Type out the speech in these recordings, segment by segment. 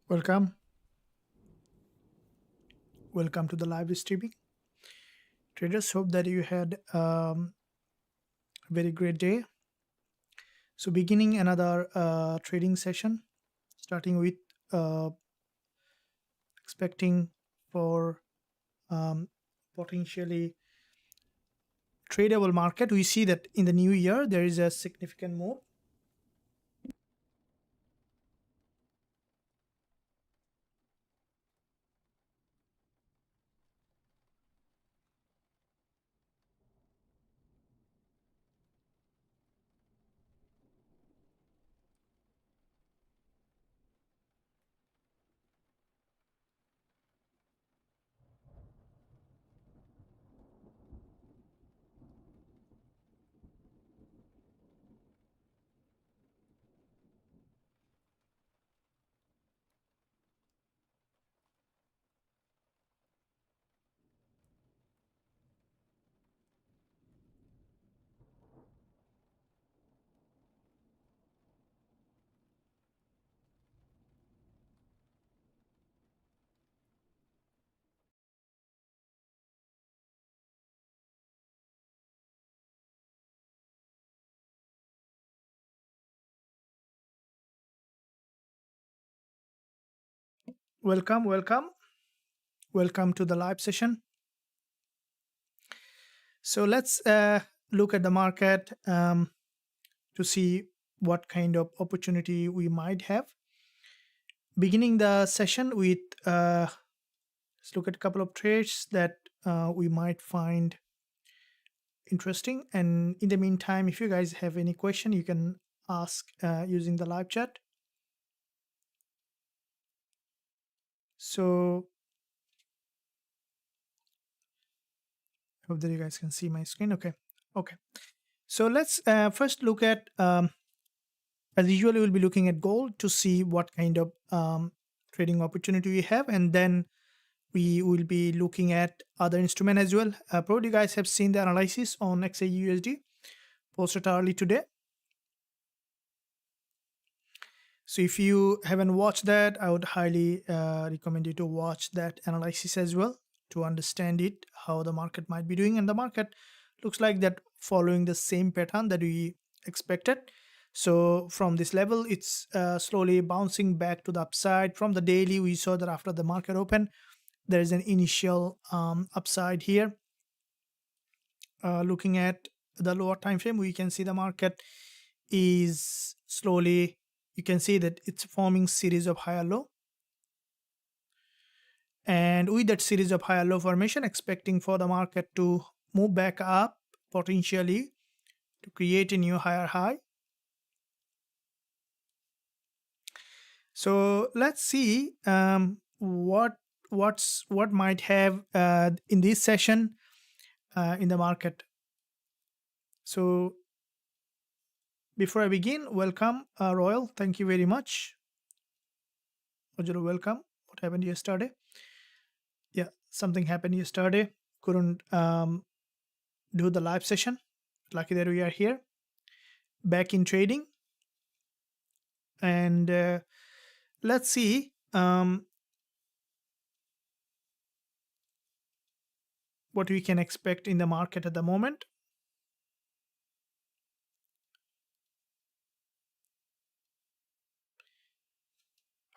Welcome. Welcome to the live streaming. Traders, hope that you had a very great day. So, beginning another trading session, starting with uh, expecting for um, potentially tradable market. We see that in the new year there is a significant move. Welcome, welcome, welcome to the live session. So let's look at the market to see what kind of opportunity we might have. Beginning the session with let's look at a couple of trades that we might find interesting. And in the meantime, if you guys have any question, you can ask using the live chat. So hope that you guys can see my screen. Okay. So let's first look at, as usually, we'll be looking at gold to see what kind of trading opportunity we have, and then we will be looking at other instrument as well. Probably you guys have seen the analysis on XAUUSD posted early today. So if you haven't watched that, I would highly recommend you to watch that analysis as well to understand it, how the market might be doing. And the market looks like that following the same pattern that we expected. So from this level, it's slowly bouncing back to the upside. From the daily, we saw that after the market open, there is an initial upside here. Looking at the lower time frame, we can see the market is slowly, you can see that it's forming series of higher low, and with that series of higher low formation, expecting for the market to move back up potentially to create a new higher high. So let's see what might have in this session in the market. So before I begin, welcome Royal, thank you very much. Ojuro, welcome. What happened yesterday? Yeah, something happened yesterday. Couldn't do the live session. Lucky that we are here, back in trading. And let's see what we can expect in the market at the moment.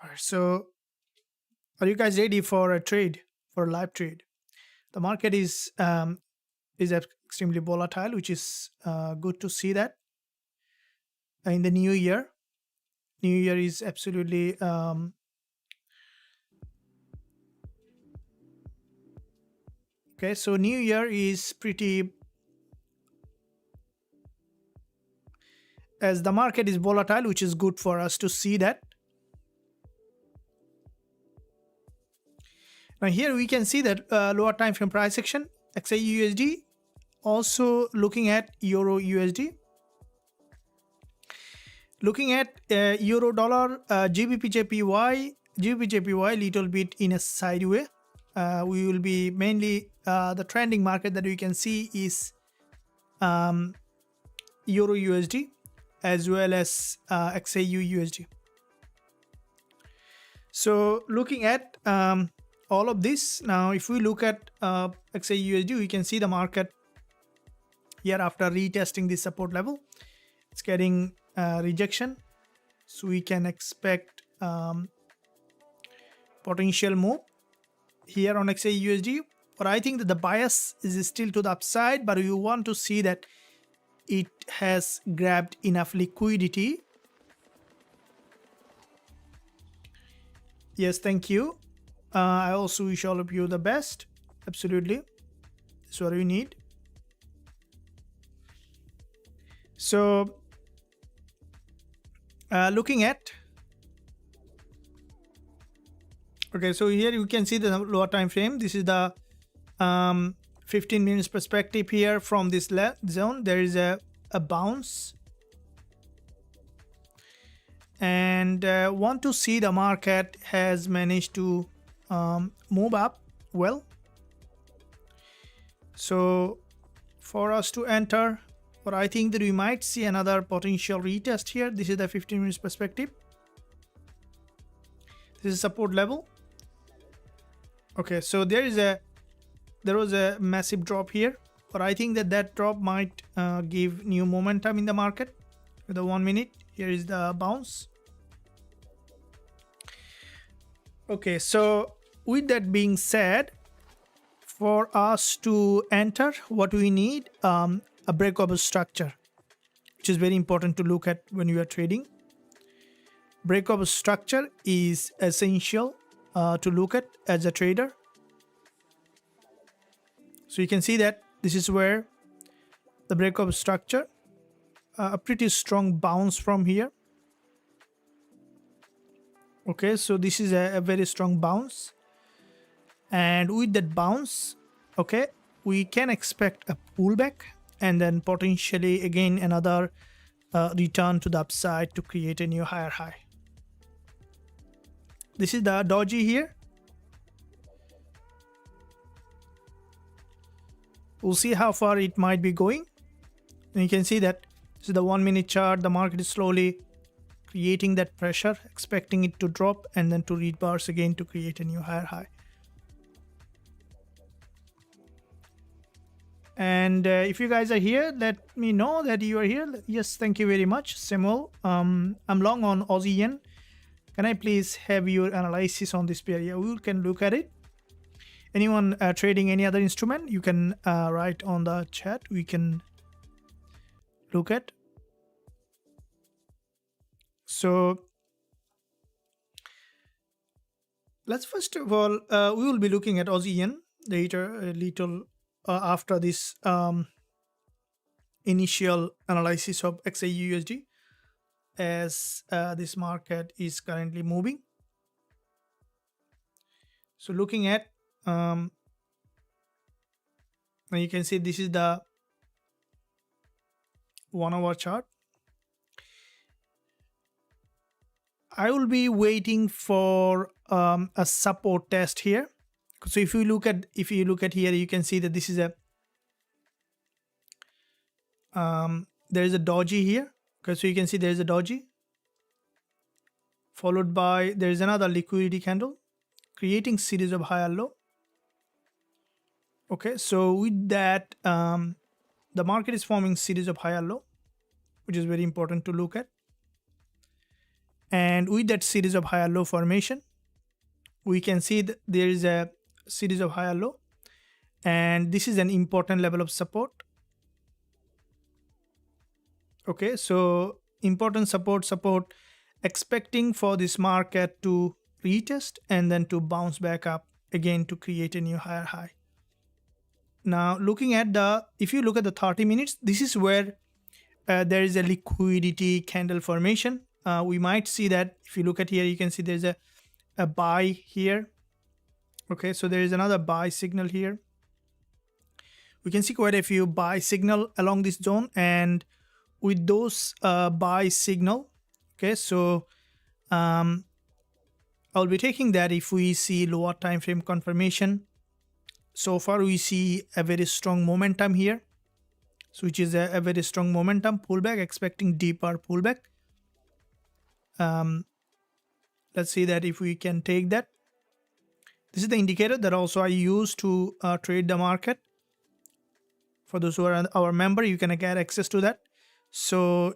All right, so are you guys ready for a trade, for a live trade? The market is extremely volatile, which is good to see that in the new year. New year is absolutely okay. So new year is pretty, as the market is volatile, which is good for us to see that. Now here we can see that lower time frame price action, XAUUSD, also looking at Euro USD, looking at Euro dollar, Gbpusd, little bit in a sideway. We will be mainly the trending market that we can see is Euro USD as well as XAUUSD. So looking at all of this now, if we look at XAUUSD, we can see the market here after retesting this support level, it's getting rejection. So we can expect potential move here on XAUUSD. But I think that the bias is still to the upside, but you want to see that it has grabbed enough liquidity. Yes, thank you. I also wish all of you the best. Absolutely. That's what we need. So looking at, okay, so here you can see the lower time frame. This is the 15 minutes perspective here. From this zone there is a bounce, and want to see the market has managed to move up well. So for us to enter, but I think that we might see another potential retest here. This is the 15 minutes perspective. This is support level. Okay, so there was a massive drop here, but I think that drop might give new momentum in the market. With the 1 minute, here is the bounce. Okay, so with that being said, for us to enter, what we need a breakover structure, which is very important to look at when you are trading. Breakover structure is essential to look at as a trader. So you can see that this is where the breakover structure, a pretty strong bounce from here. Okay, so this is a very strong bounce, and with that bounce, okay, we can expect a pullback and then potentially again another return to the upside to create a new higher high. This is the doji here. We'll see how far it might be going, and you can see that this is the 1 minute chart. The market is slowly creating that pressure, expecting it to drop and then to reverse again to create a new higher high. And if you guys are here, let me know that you are here. Yes, thank you very much, Samuel. I'm long on Aussie yen. Can I please have your analysis on this pair? Yeah, we can look at it. Anyone trading any other instrument, you can write on the chat. We can look at. So let's first of all, we will be looking at Aussie yen later a little after this initial analysis of XAUUSD, as this market is currently moving. So looking at, and you can see this is the 1 hour chart. I will be waiting for a support test here. So if you look at here, you can see that this is a there is a doji here. Okay, so you can see there is a doji, followed by there is another liquidity candle creating series of higher low. Okay, so with that, the market is forming series of higher low, which is very important to look at. And with that series of higher low formation, we can see that there is a series of higher low, and this is an important level of support. Okay, so important support, expecting for this market to retest and then to bounce back up again to create a new higher high. Now looking at if you look at the 30 minutes, this is where there is a liquidity candle formation. We might see that if you look at here, you can see there's a buy here. Okay, so there is another buy signal here. We can see quite a few buy signal along this zone, and with those buy signal, okay, so I'll be taking that if we see lower time frame confirmation. So far we see a very strong momentum here, so which is a very strong momentum pullback, expecting deeper pullback. let's see that if we can take that. This is the indicator that also I use to trade the market. For those who are our member, you can get access to that. So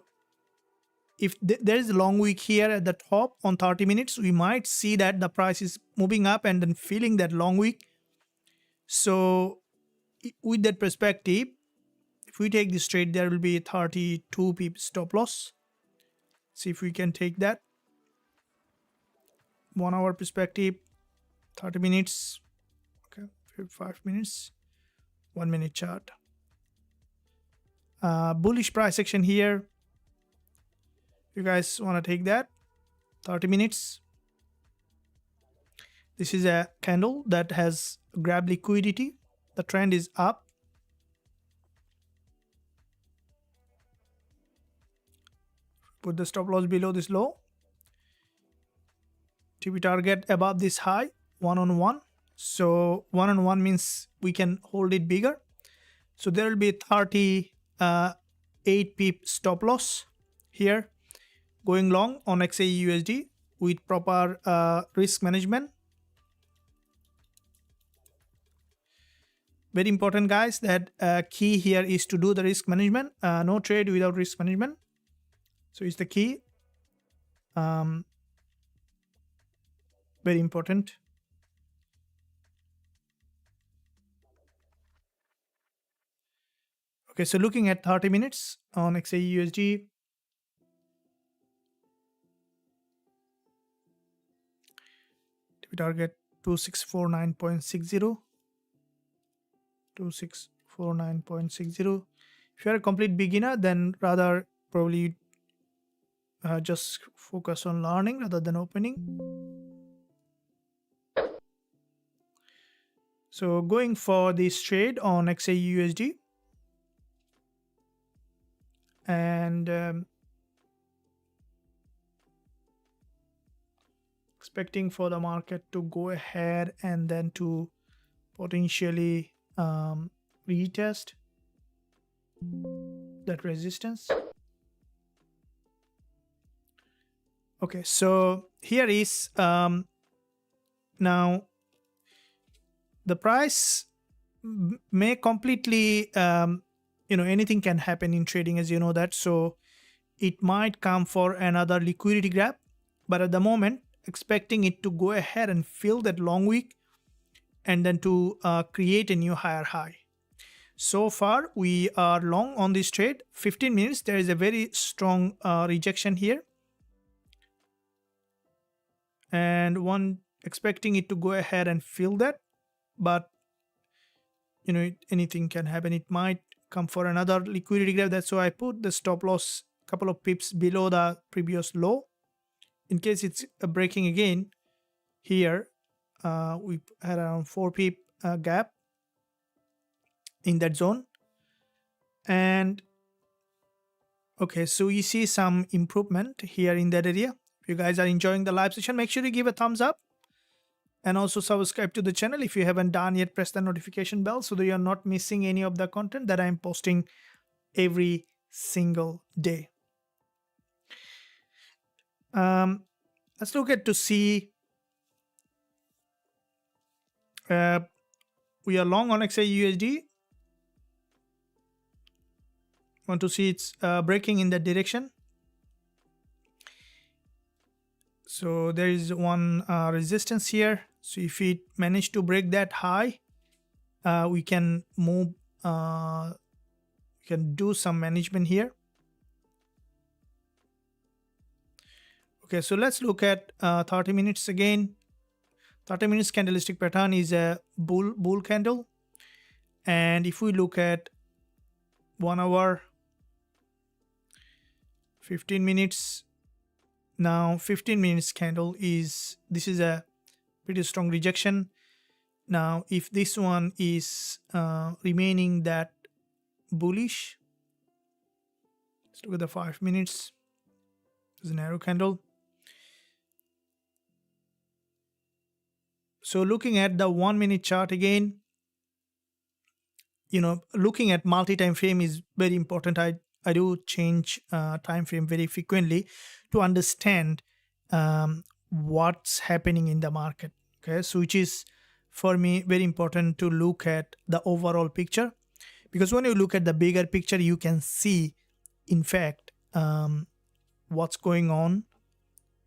if there is a long wick here at the top on 30 minutes, we might see that the price is moving up and then filling that long wick. So with that perspective, if we take this trade, there will be 32 pips stop loss. See if we can take that. 1 hour perspective, 30 minutes, okay, 5 minutes, 1 minute chart. Bullish price action here. You guys want to take that, 30 minutes. This is a candle that has grabbed liquidity. The trend is up. Put the stop loss below this low. TP target above this high, 1-on-1. So 1-on-1 means we can hold it bigger. So there will be 38 pip stop loss here, going long on XAUUSD with proper risk management. Very important, guys, that key here is to do the risk management. No trade without risk management. So it's the key. Very important. Okay, so looking at 30 minutes on XAUUSD. Target 2649.60. 2649.60. If you're a complete beginner, then rather probably just focus on learning rather than opening. So going for this trade on XAUUSD, and expecting for the market to go ahead and then to potentially retest that resistance. Okay, so here is now the price may completely anything can happen in trading, as you know that. So it might come for another liquidity grab, but at the moment expecting it to go ahead and fill that long wick and then to create a new higher high. So far we are long on this trade. 15 minutes, there is a very strong rejection here, and one expecting it to go ahead and fill that, but anything can happen. It might come for another liquidity grab. That's why I put the stop loss a couple of pips below the previous low in case it's breaking again. Here we had around 4 pip gap in that zone. And okay, so you see some improvement here in that area. If you guys are enjoying the live session, make sure you give a thumbs up and also subscribe to the channel. If you haven't done yet, press the notification bell so that you're not missing any of the content that I'm posting every single day. Let's look at to see we are long on XAUUSD. Want to see it's breaking in that direction. So there is one resistance here. So if it managed to break that high, we can move, we can do some management here. Okay, so let's look at 30 minutes again. 30 minutes candlestick pattern is a bull candle. And if we look at 1 hour, 15 minutes, now 15 minutes candle is, this is a pretty strong rejection. Now if this one is remaining that bullish, let's look at the 5 minutes. It's an arrow candle. So looking at the 1 minute chart again, looking at multi-time frame is very important. I do change time frame very frequently to understand what's happening in the market. Okay, so which is for me very important to look at the overall picture, because when you look at the bigger picture, you can see, in fact, what's going on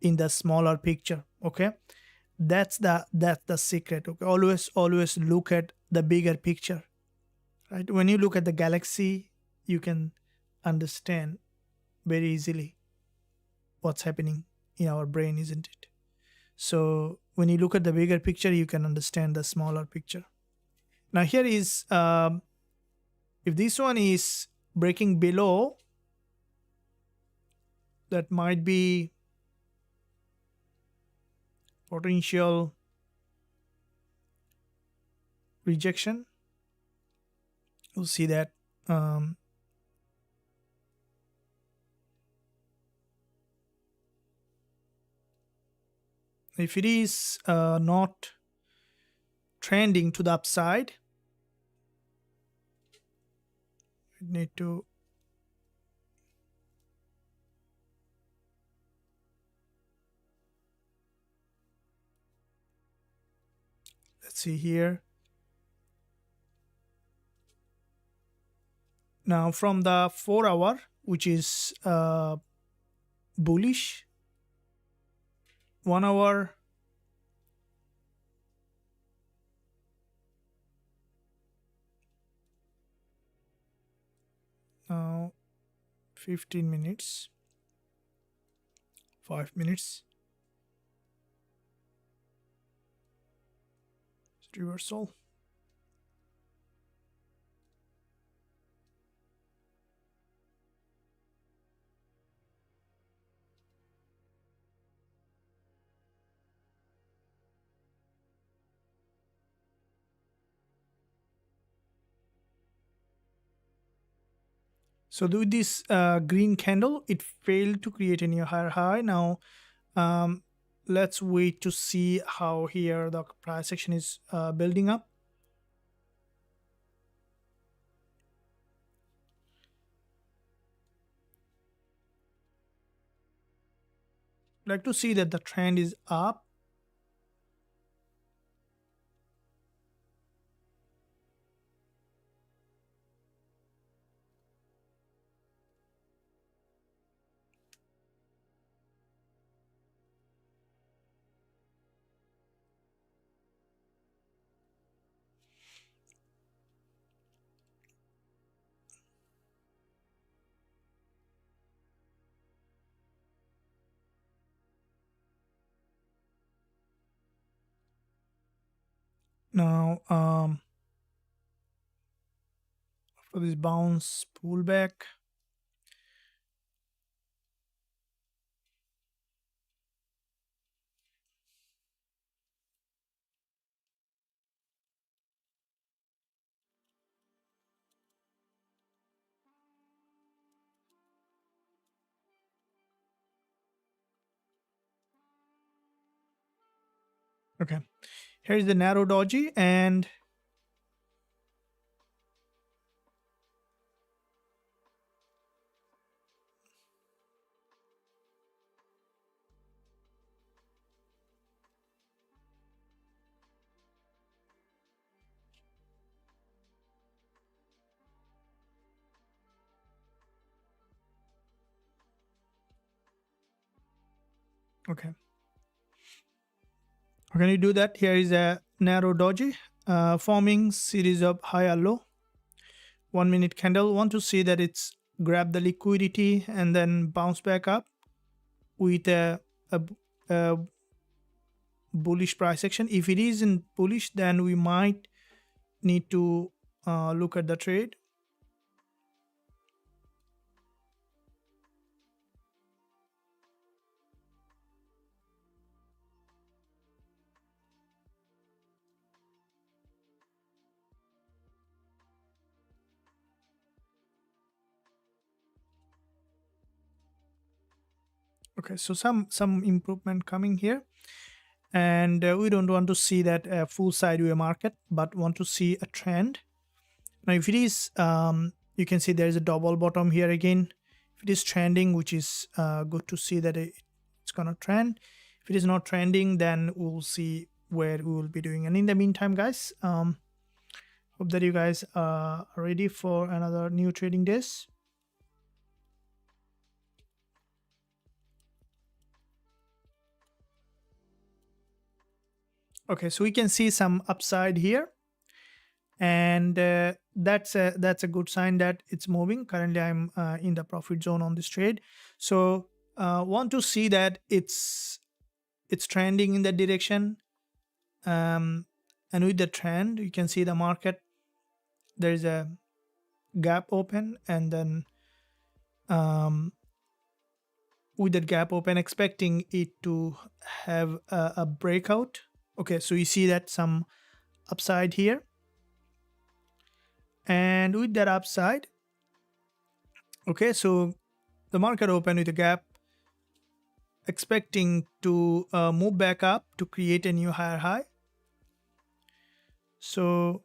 in the smaller picture. Okay, that's the secret. Okay, always look at the bigger picture, right? When you look at the galaxy, you can understand very easily what's happening in our brain, isn't it? So when you look at the bigger picture, you can understand the smaller picture. Now here is, if this one is breaking below, that might be potential rejection. You'll see that, if it is not trending to the upside, we need to let's see here. Now from the 4 hour, which is bullish, 1 hour, now 15 minutes, 5 minutes, reversal. So with this green candle, it failed to create any higher high. Now let's wait to see how here the price action is building up. Like to see that the trend is up. Now for this bounce pullback, okay, here is the narrow doji, and okay, how can you do that? Here is a narrow doji forming series of high or low, 1 minute candle. Want to see that it's grab the liquidity and then bounce back up with a bullish price action. If it isn't bullish, then we might need to look at the trade. Okay, so some improvement coming here, and we don't want to see that full sideway market, but want to see a trend. Now if it is you can see there is a double bottom here again. If it is trending, which is good to see that it's gonna trend. If it is not trending, then we'll see where we will be doing. And in the meantime, guys, hope that you guys are ready for another new trading days. Okay, so we can see some upside here, and that's a good sign that it's moving. Currently, I'm in the profit zone on this trade, so want to see that it's trending in that direction. And with the trend, you can see the market, there is a gap open, and then with that gap open, expecting it to have a breakout. Okay, so you see that some upside here, and with that upside, okay, so the market open with a gap, expecting to move back up to create a new higher high. So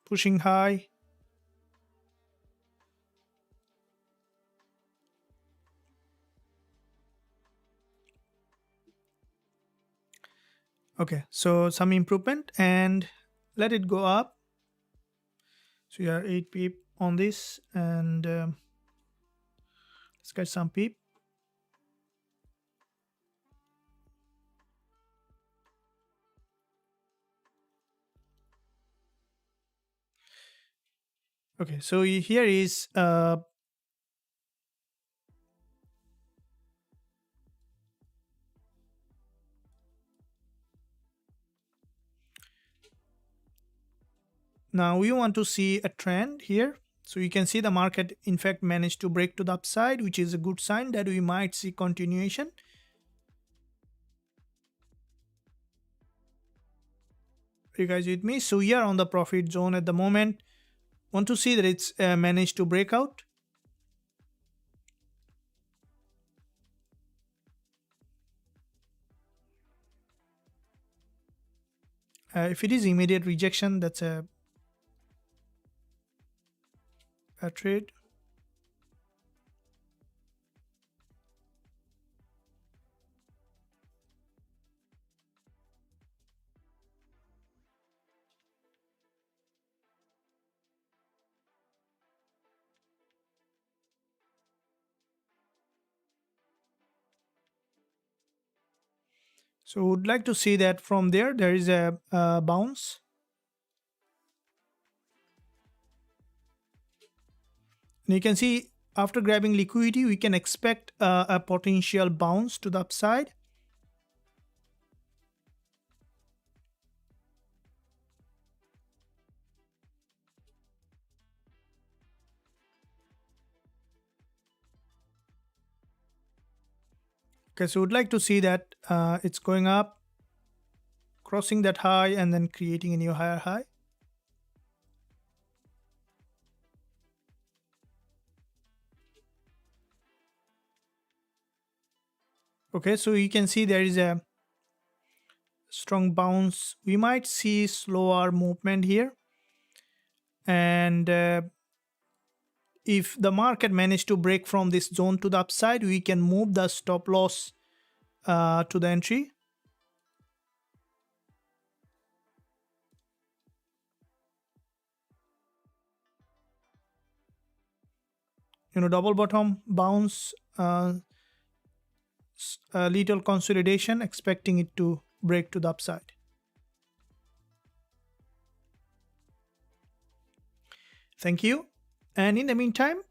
pushing high, okay, so some improvement, and let it go up. So you are 8 pip on this, and let's get some pip. Okay, so here is now we want to see a trend here. So you can see the market in fact managed to break to the upside, which is a good sign that we might see continuation. Are you guys with me? So we are on the profit zone at the moment. Want to see that it's managed to break out. If it is immediate rejection, that's a trade. So would like to see that from there is a bounce. And you can see after grabbing liquidity, we can expect a potential bounce to the upside. Okay, so would like to see that it's going up, crossing that high, and then creating a new higher high. Okay, so you can see there is a strong bounce. We might see slower movement here, and if the market managed to break from this zone to the upside, we can move the stop loss to the entry. Double bottom bounce, a little consolidation, expecting it to break to the upside. Thank you. And in the meantime,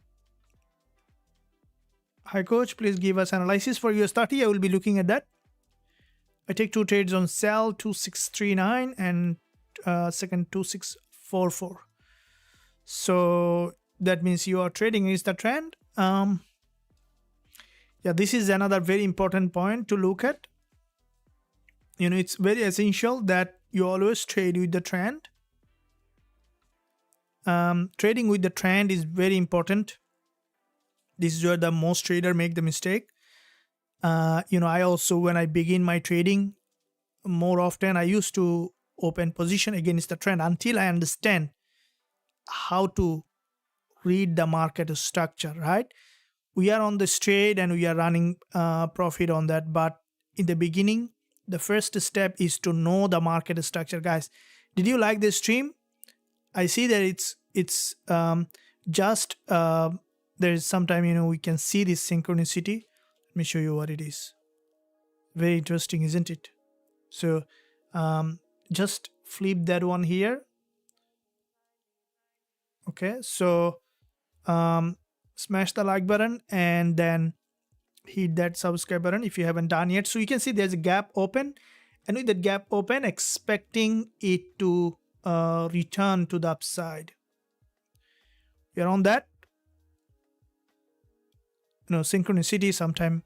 hi coach, please give us analysis for USD. I will be looking at that. I take two trades on sell 2639 and second 2644. So that means you are trading is the trend. Yeah, this is another very important point to look at. It's very essential that you always trade with the trend. Trading with the trend is very important. This is where the most trader make the mistake. I also, when I begin my trading, more often I used to open position against the trend until I understand how to read the market structure, right? We are on this trade and we are running profit on that, but in the beginning, the first step is to know the market structure. Guys, did you like this stream? I see that it's just there's sometime, you know, we can see this synchronicity. Let me show you what it is. Very interesting, isn't it? So just flip that one here. Okay, so smash the like button and then hit that subscribe button if you haven't done yet. So you can see there's a gap open, and with that gap open, expecting it to return to the upside. You're on that. You know, synchronicity, sometimes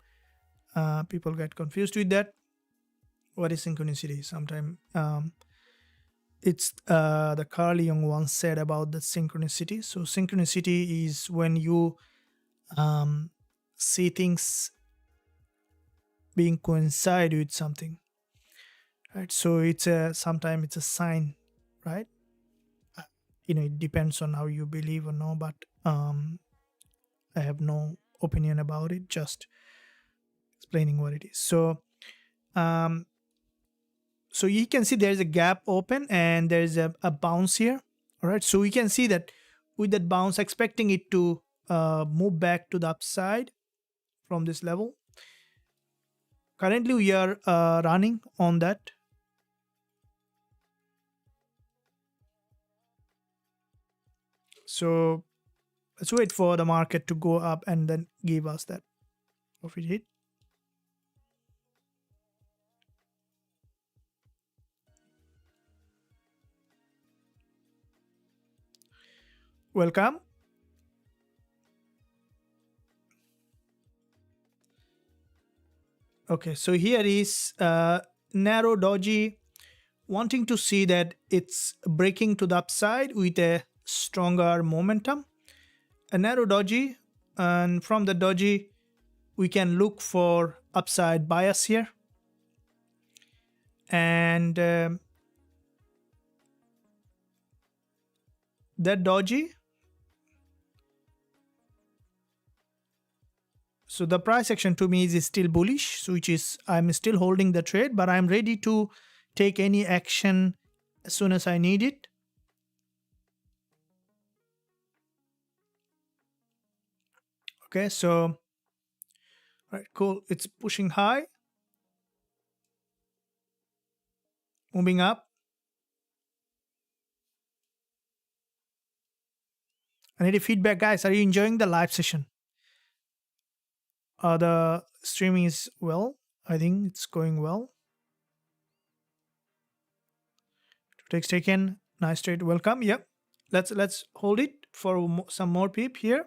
people get confused with that. What is synchronicity? Sometimes it's the Carl Jung once said about the synchronicity. So synchronicity is when you see things being coincide with something, right? So it's sometimes it's a sign, right? You know, it depends on how you believe or no, but I have no opinion about it, just explaining what it is. So so you can see there's a gap open and there's a bounce here. All right, so we can see that with that bounce, expecting it to move back to the upside from this level. Currently we are running on that. So let's wait for the market to go up and then give us that profit hit. Welcome. Okay, so here is narrow doji, wanting to see that it's breaking to the upside with a stronger momentum. A narrow doji, and from the doji we can look for upside bias here, and that doji. So the price action to me is still bullish, so which is I'm still holding the trade, but I'm ready to take any action as soon as I need it. Okay, so all right, cool. It's pushing high, moving up. I need a feedback, guys. Are you enjoying the live session? The streaming is well. I think it's going well. Takes taken. Nice trade. Welcome. Yep. Let's hold it for some more peep here.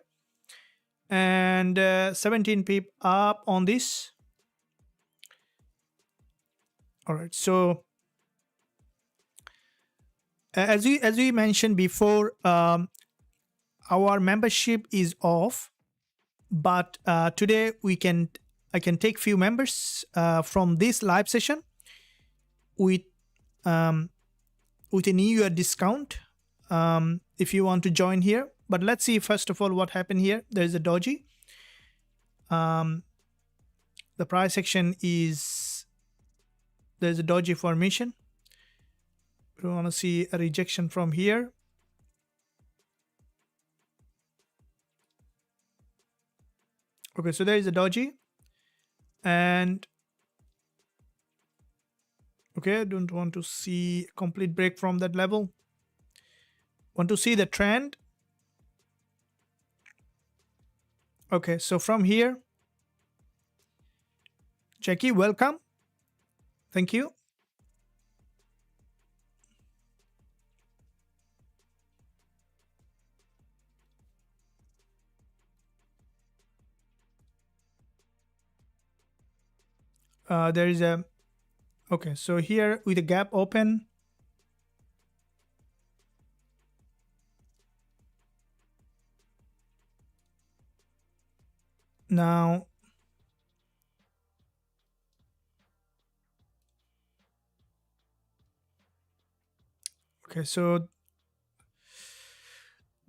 And 17 peep up on this. All right. So as we mentioned before, our membership is off, but today I can take few members from this live session with a New Year discount if you want to join here. But let's see first of all what happened here. There's a doji. The price action is, there's a doji formation. We want to see a rejection from here. Okay, so there is a doji, and okay, I don't want to see a complete break from that level. Want to see the trend. Okay, so from here, Jackie, welcome. Thank you. There is a, okay, so here with a gap open, now okay, so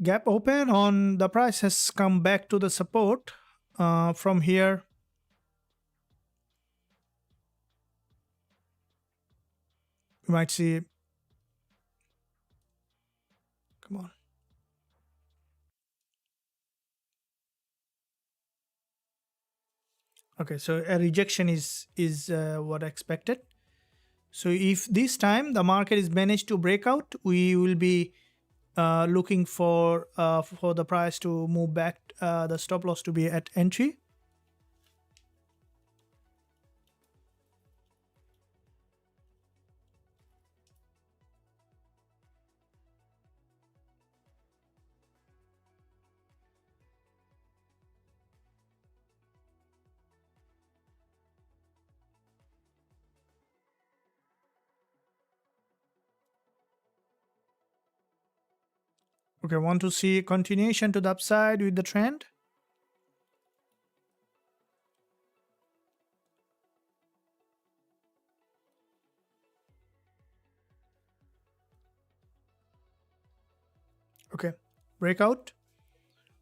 gap open on the price has come back to the support from here. You might see, come on. Okay, so a rejection is what I expected. So if this time the market is managed to break out, we will be looking for the price to move back, the stop loss to be at entry. Okay, want to see continuation to the upside with the trend. Okay, breakout,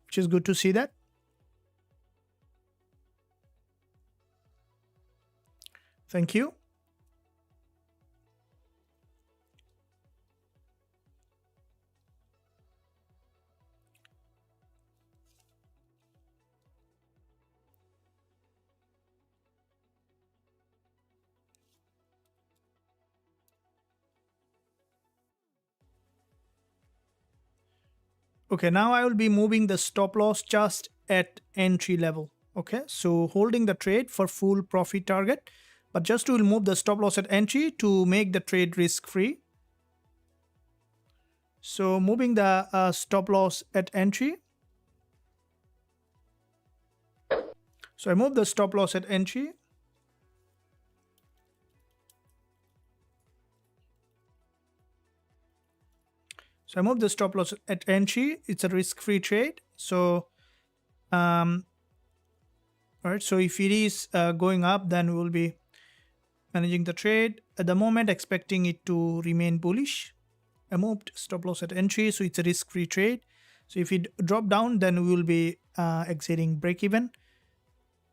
which is good to see that. Thank you. Okay, now I will be moving the stop loss just at entry level. Okay, so holding the trade for full profit target, but just to move the stop loss at entry to make the trade risk free. So moving the stop loss at entry. So I move the stop loss at entry. So I move the stop loss at entry. It's a risk-free trade. So, all right. So if it is going up, then we will be managing the trade at the moment, expecting it to remain bullish. I moved stop loss at entry, so it's a risk-free trade. So if it drop down, then we will be exiting break even.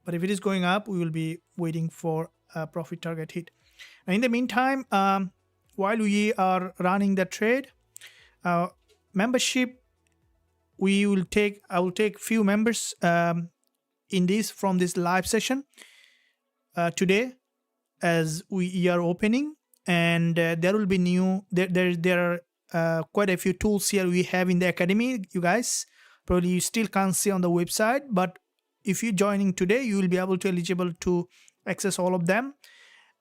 But if it is going up, we will be waiting for a profit target hit. Now, in the meantime, while we are running the trade, membership, I will take few members from this live session today, as we are opening, and there will be there are quite a few tools here we have in the academy. You guys probably you still can't see on the website, but if you're joining today, you will be able to eligible to access all of them.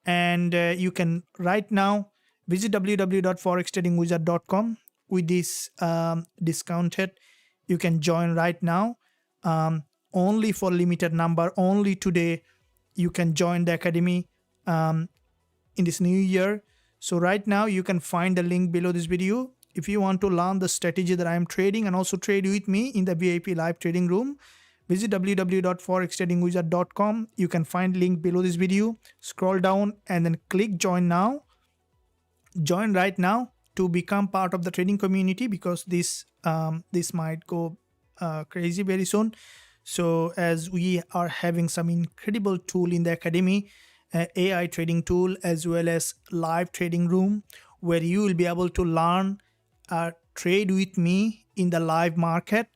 And you can right now visit www.forextradingwizard.com with this discounted. You can join right now, only for limited number, only today you can join the academy in this new year. So right now you can find the link below this video. If you want to learn the strategy that I am trading and also trade with me in the VIP live trading room, visit www.forextradingwizard.com. You can find link below this video. Scroll down and then click join now. Join right now to become part of the trading community, because this might go crazy very soon. So as we are having some incredible tool in the academy, AI trading tool, as well as live trading room, where you will be able to learn trade with me in the live market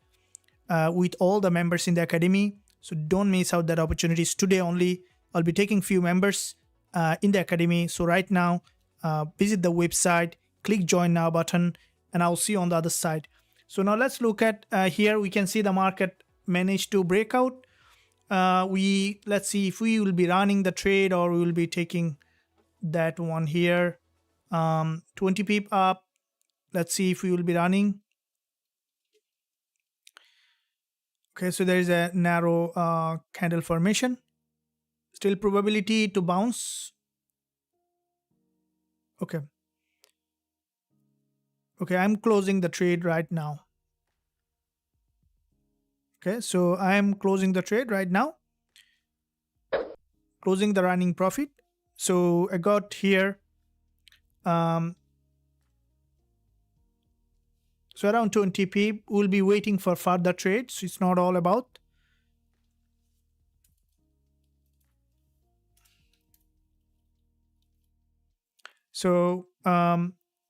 with all the members in the academy. So don't miss out that opportunities. Today only I'll be taking few members in the academy. So right now visit the website, click join now button, and I'll see you on the other side. So now let's look at here. We can see the market managed to break out. Let's see if we will be running the trade or we will be taking that one here. 20 pip up. Let's see if we will be running. Okay, so there is a narrow candle formation. Still probability to bounce. Okay. Okay, I'm closing the trade right now. Okay, so I am closing the trade right now. Closing the running profit. So I got here so around 20 pip. We'll be waiting for further trades. It's not all about. So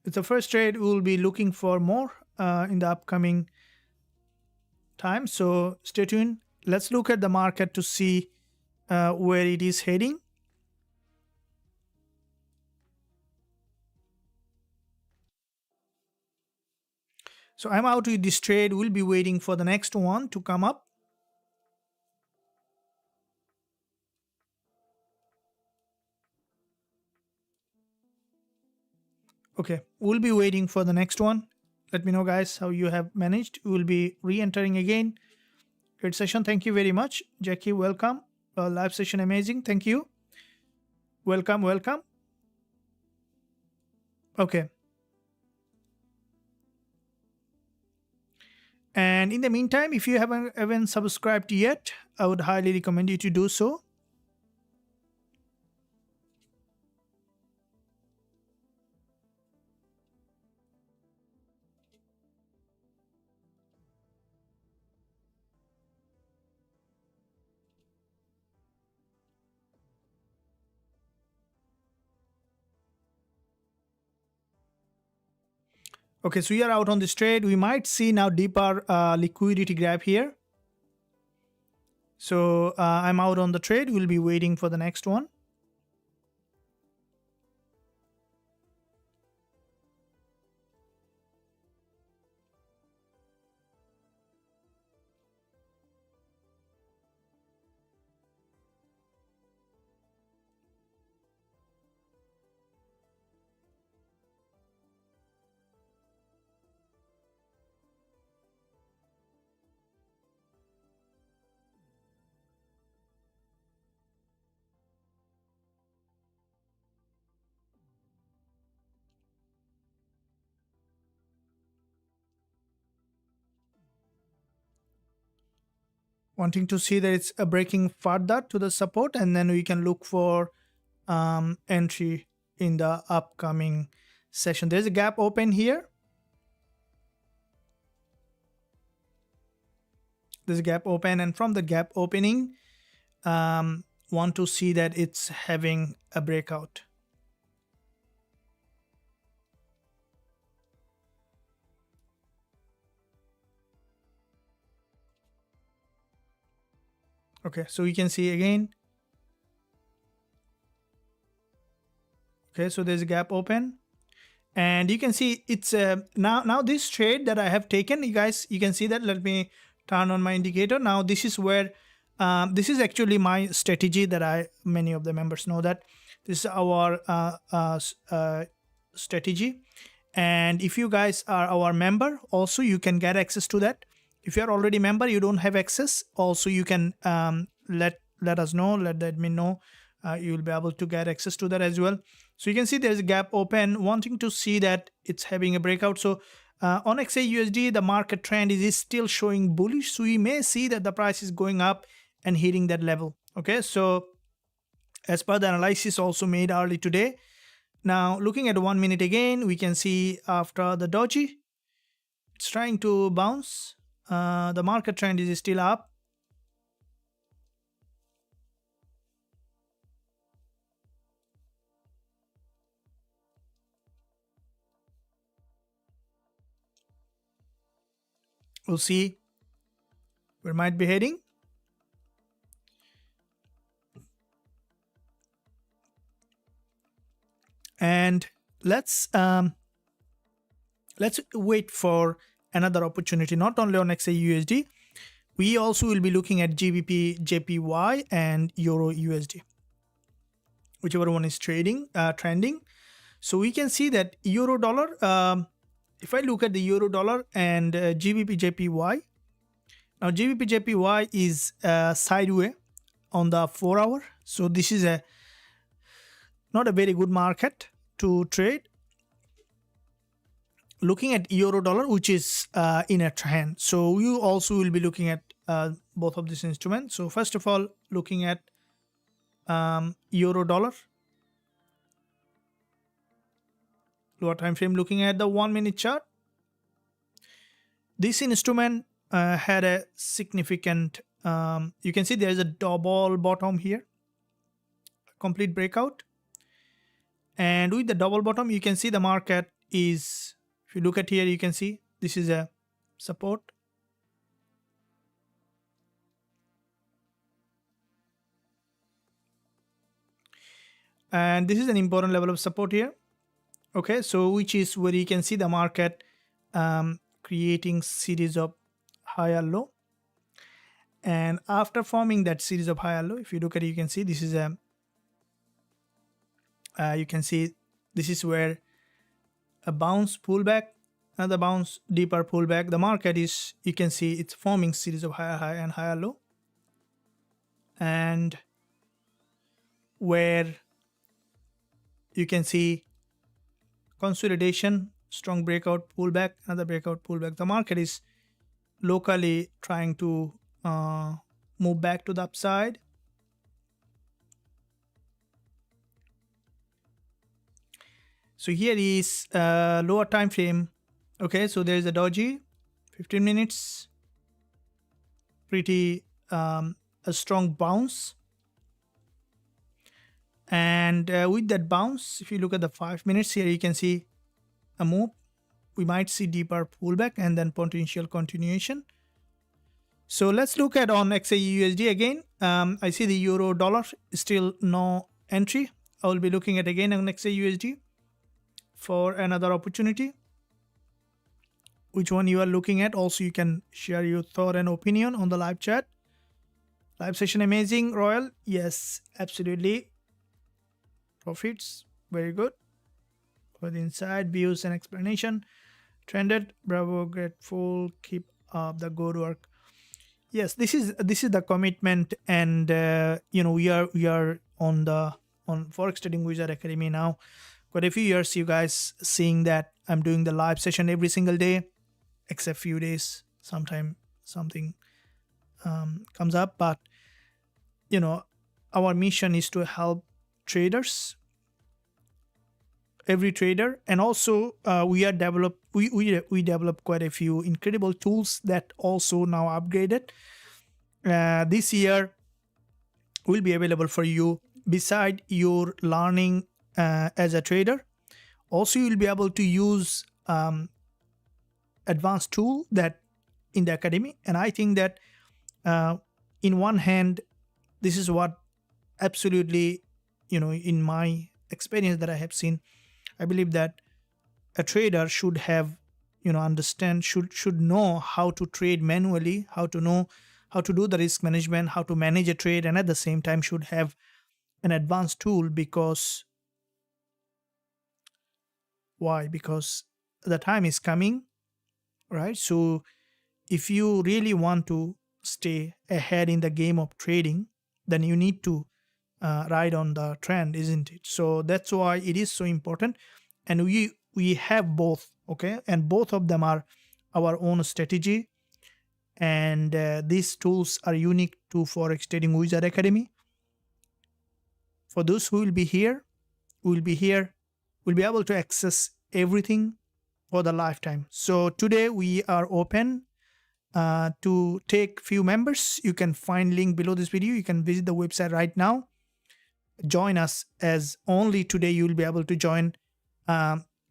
it's the first trade. We'll be looking for more in the upcoming time. So stay tuned. Let's look at the market to see where it is heading. So I'm out with this trade. We'll be waiting for the next one to come up. Okay, we'll be waiting for the next one. Let me know, guys, how you have managed. We'll be re-entering again. Great session. Thank you very much. Jackie, welcome. Live session, amazing. Thank you. Welcome, welcome. Okay. And in the meantime, if you haven't subscribed yet, I would highly recommend you to do so. Okay, so we are out on this trade. We might see now deeper liquidity grab here. So I'm out on the trade. We'll be waiting for the next one. Wanting to see that it's breaking further to the support, and then we can look for entry in the upcoming session. There's a gap open here. There's a gap open, and from the gap opening, want to see that it's having a breakout. Okay, so we can see again. Okay, so there's a gap open, and you can see it's now this trade that I have taken, you guys, you can see that. Let me turn on my indicator. Now this is where this is actually my strategy that many of the members know that this is our strategy. And if you guys are our member, also you can get access to that. If you are already member, you don't have access, also you can let us know, let the admin know. You will be able to get access to that as well. So you can see there's a gap open, wanting to see that it's having a breakout. So on XAUUSD, the market trend is still showing bullish. So we may see that the price is going up and hitting that level. Okay, so as per the analysis also made early today. Now looking at 1 minute again, we can see after the doji, it's trying to bounce. The market trend is still up. We'll see where it might be heading. And let's wait for another opportunity, not only on XAUUSD. We also will be looking at GBP, JPY, and Euro USD, whichever one is trending. So we can see that Euro dollar. If I look at the Euro dollar and GBP, JPY, now GBP, JPY is sideways on the 4 hour. So this is not a very good market to trade. Looking at Euro dollar, which is in a trend. So you also will be looking at both of these instruments. So first of all, looking at Euro dollar, lower time frame, looking at the 1 minute chart. This instrument had a significant, you can see there is a double bottom here, complete breakout. And with the double bottom, you can see the market is, if you look at here, you can see this is a support. And this is an important level of support here. Okay, so which is where you can see the market creating series of higher low. And after forming that series of higher low, if you look at it, you can see this is a, you can see this is where a bounce pullback, another bounce, deeper pullback. The market is, you can see it's forming series of higher high and higher low. And where you can see consolidation, strong breakout, pullback, another breakout, pullback. The market is locally trying to move back to the upside. So here is lower time frame. Okay, so there is a doji, 15 minutes, pretty a strong bounce. And with that bounce, if you look at the 5 minutes here, you can see a move. We might see deeper pullback and then potential continuation. So let's look at on XAUUSD again. I see the euro dollar still no entry. I will be looking at again on XAUUSD for another opportunity. Which one you are looking at? Also, you can share your thought and opinion on the live chat. Live session amazing, Royal. Yes, absolutely. Profits, very good. For the inside views and explanation. Trended, bravo, grateful, keep up the good work. Yes, this is the commitment, and we are on Forex Trading Wizard Academy now. Quite a few years, you guys seeing that I'm doing the live session every single day, except few days. Sometime something comes up, but our mission is to help traders, every trader, and also we develop quite a few incredible tools that also now upgraded. This year will be available for you. Beside your learning as a trader, also you'll be able to use advanced tool that in the academy. And I think that in one hand, this is what absolutely, in my experience that I have seen, I believe that a trader should have, understand, should know how to trade manually, how to know how to do the risk management, how to manage a trade, and at the same time should have an advanced tool. Because why? Because the time is coming, right? So if you really want to stay ahead in the game of trading, then you need to ride on the trend, isn't it? So that's why it is so important. And we have both, okay? And both of them are our own strategy. And these tools are unique to Forex Trading Wizard Academy. For those who will be here, will be able to access everything for the lifetime. So today we are open to take few members. You can find link below this video. You can visit the website right now. Join us, as only today you will be able to join.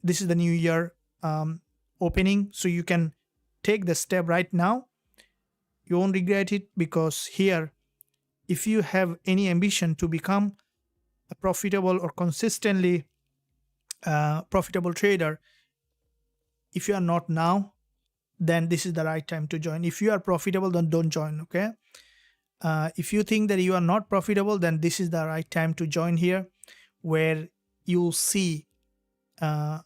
This is the new year opening, so you can take the step right now. You won't regret it, because here, if you have any ambition to become a profitable or consistently profitable trader, if you are not now, then this is the right time to join. If you are profitable, then don't join, okay? If you think that you are not profitable, then this is the right time to join here, where you'll see the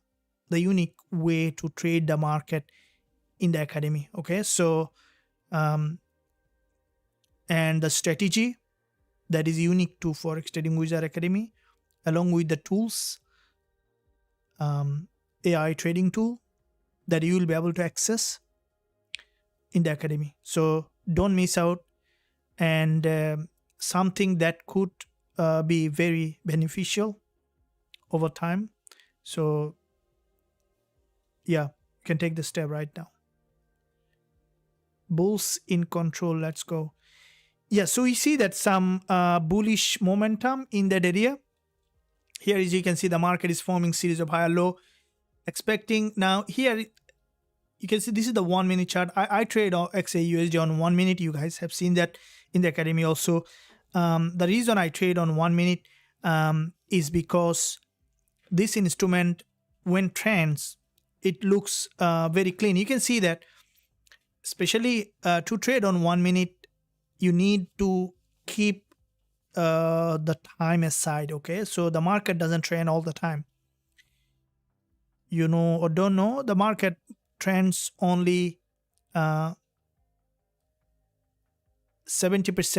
unique way to trade the market in the academy, okay? So and the strategy that is unique to Forex Trading Wizard Academy, along with the tools, AI trading tool that you will be able to access in the academy. So don't miss out. And something that could be very beneficial over time. So yeah, you can take the step right now. Bulls in control, let's go. Yeah, so we see that some bullish momentum in that area. Here, as you can see, the market is forming series of higher low, expecting. Now here you can see this is the 1 minute chart. I trade on XAUUSD on 1 minute. You guys have seen that in the academy also. The reason I trade on 1 minute is because this instrument, when trends, it looks very clean. You can see that, especially to trade on 1 minute, you need to keep the time aside. Okay, so the market doesn't trend all the time. You know or don't know, the market trends only 70%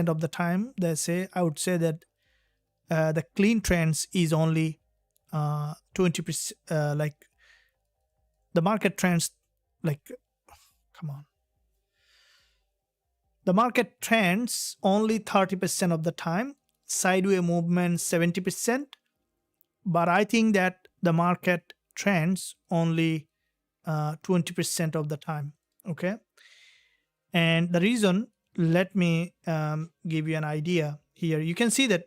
of the time. They say, I would say that the clean trends is only 20%. Like the market trends, like, come on, the market trends only 30% of the time, sideways movement 70%. But I think that the market trends only 20% of the time. Okay, and the reason, let me give you an idea. Here you can see that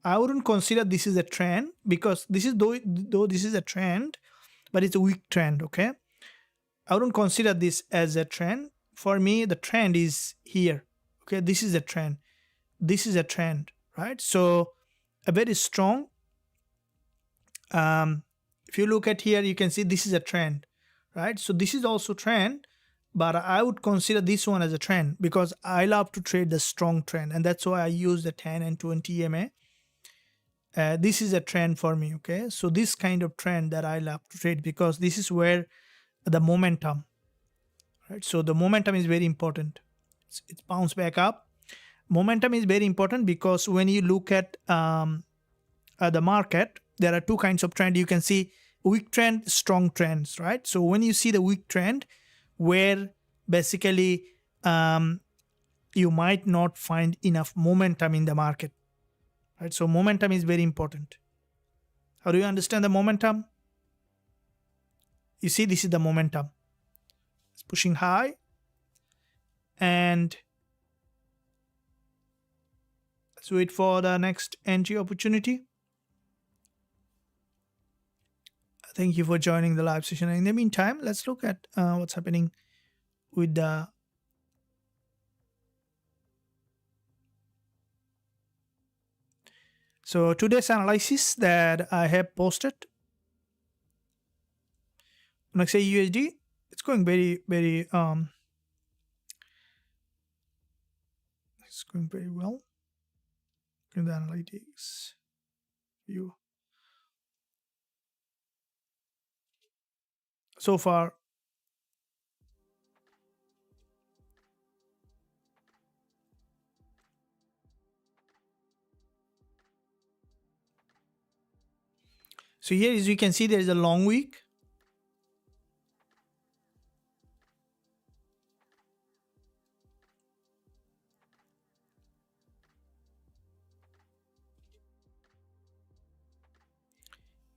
I wouldn't consider this is a trend, because this is, though this is a trend, but it's a weak trend. Okay, I wouldn't consider this as a trend. For me, the trend is here. Okay, this is a trend, this is a trend, right? So a very strong, if you look at here, you can see this is a trend, right? So this is also trend, but I would consider this one as a trend, because I love to trade the strong trend, and that's why I use the 10 and 20 EMA. This is a trend for me. Okay, so this kind of trend that I love to trade, because this is where the momentum, right? So the momentum is very important. It's bounced back up. Momentum is very important, because when you look at the market, there are two kinds of trend. You can see weak trend, strong trends, right? So when you see the weak trend, where basically you might not find enough momentum in the market, right? So momentum is very important. How do you understand the momentum? You see, this is the momentum. It's pushing high, and let's wait for the next entry opportunity. Thank you for joining the live session. In the meantime, let's look at what's happening with the so today's analysis that I have posted on XAUUSD. It's going very it's going very well in the analytics view. So far, so here, as you can see, there is a long week.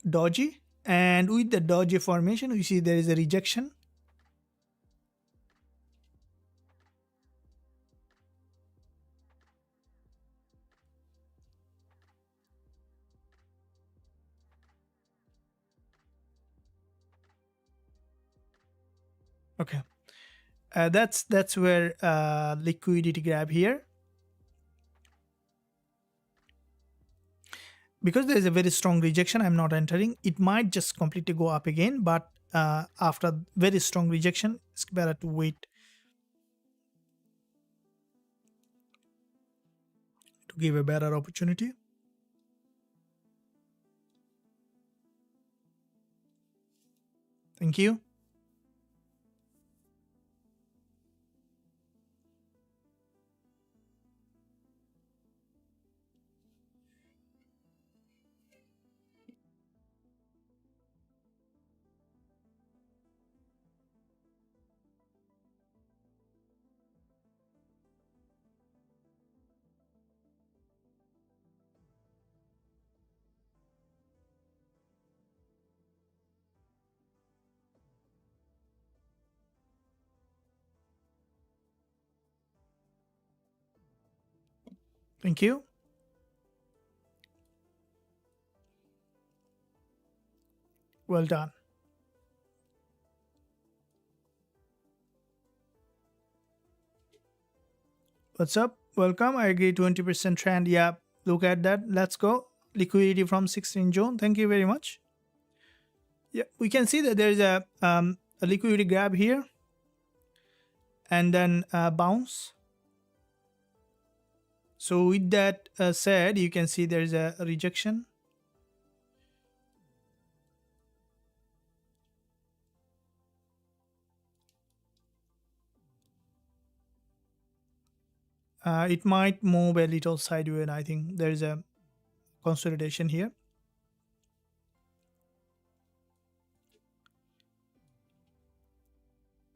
Doji, and with the doji formation, you see there is a rejection. Okay, that's where liquidity grab here. Because there is a very strong rejection, I'm not entering. It might just completely go up again, but after very strong rejection, it's better to wait to give a better opportunity. Thank you. Thank you. Well done. What's up? Welcome. I agree 20% trend. Yeah, look at that. Let's go. Liquidity from 16 June. Thank you very much. Yeah, we can see that there's a liquidity grab here and then bounce. So with that said, you can see there's a rejection. It might move a little sideways, and I think there's a consolidation here.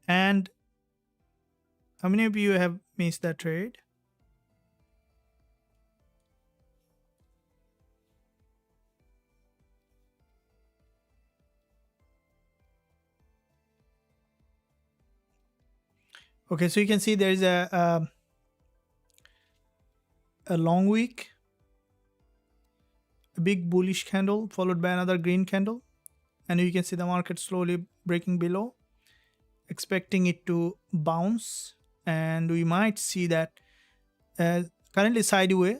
And how many of you have missed that trade? Okay, so you can see there's a long wick, a big bullish candle followed by another green candle, and you can see the market slowly breaking below, expecting it to bounce, and we might see that currently sideways.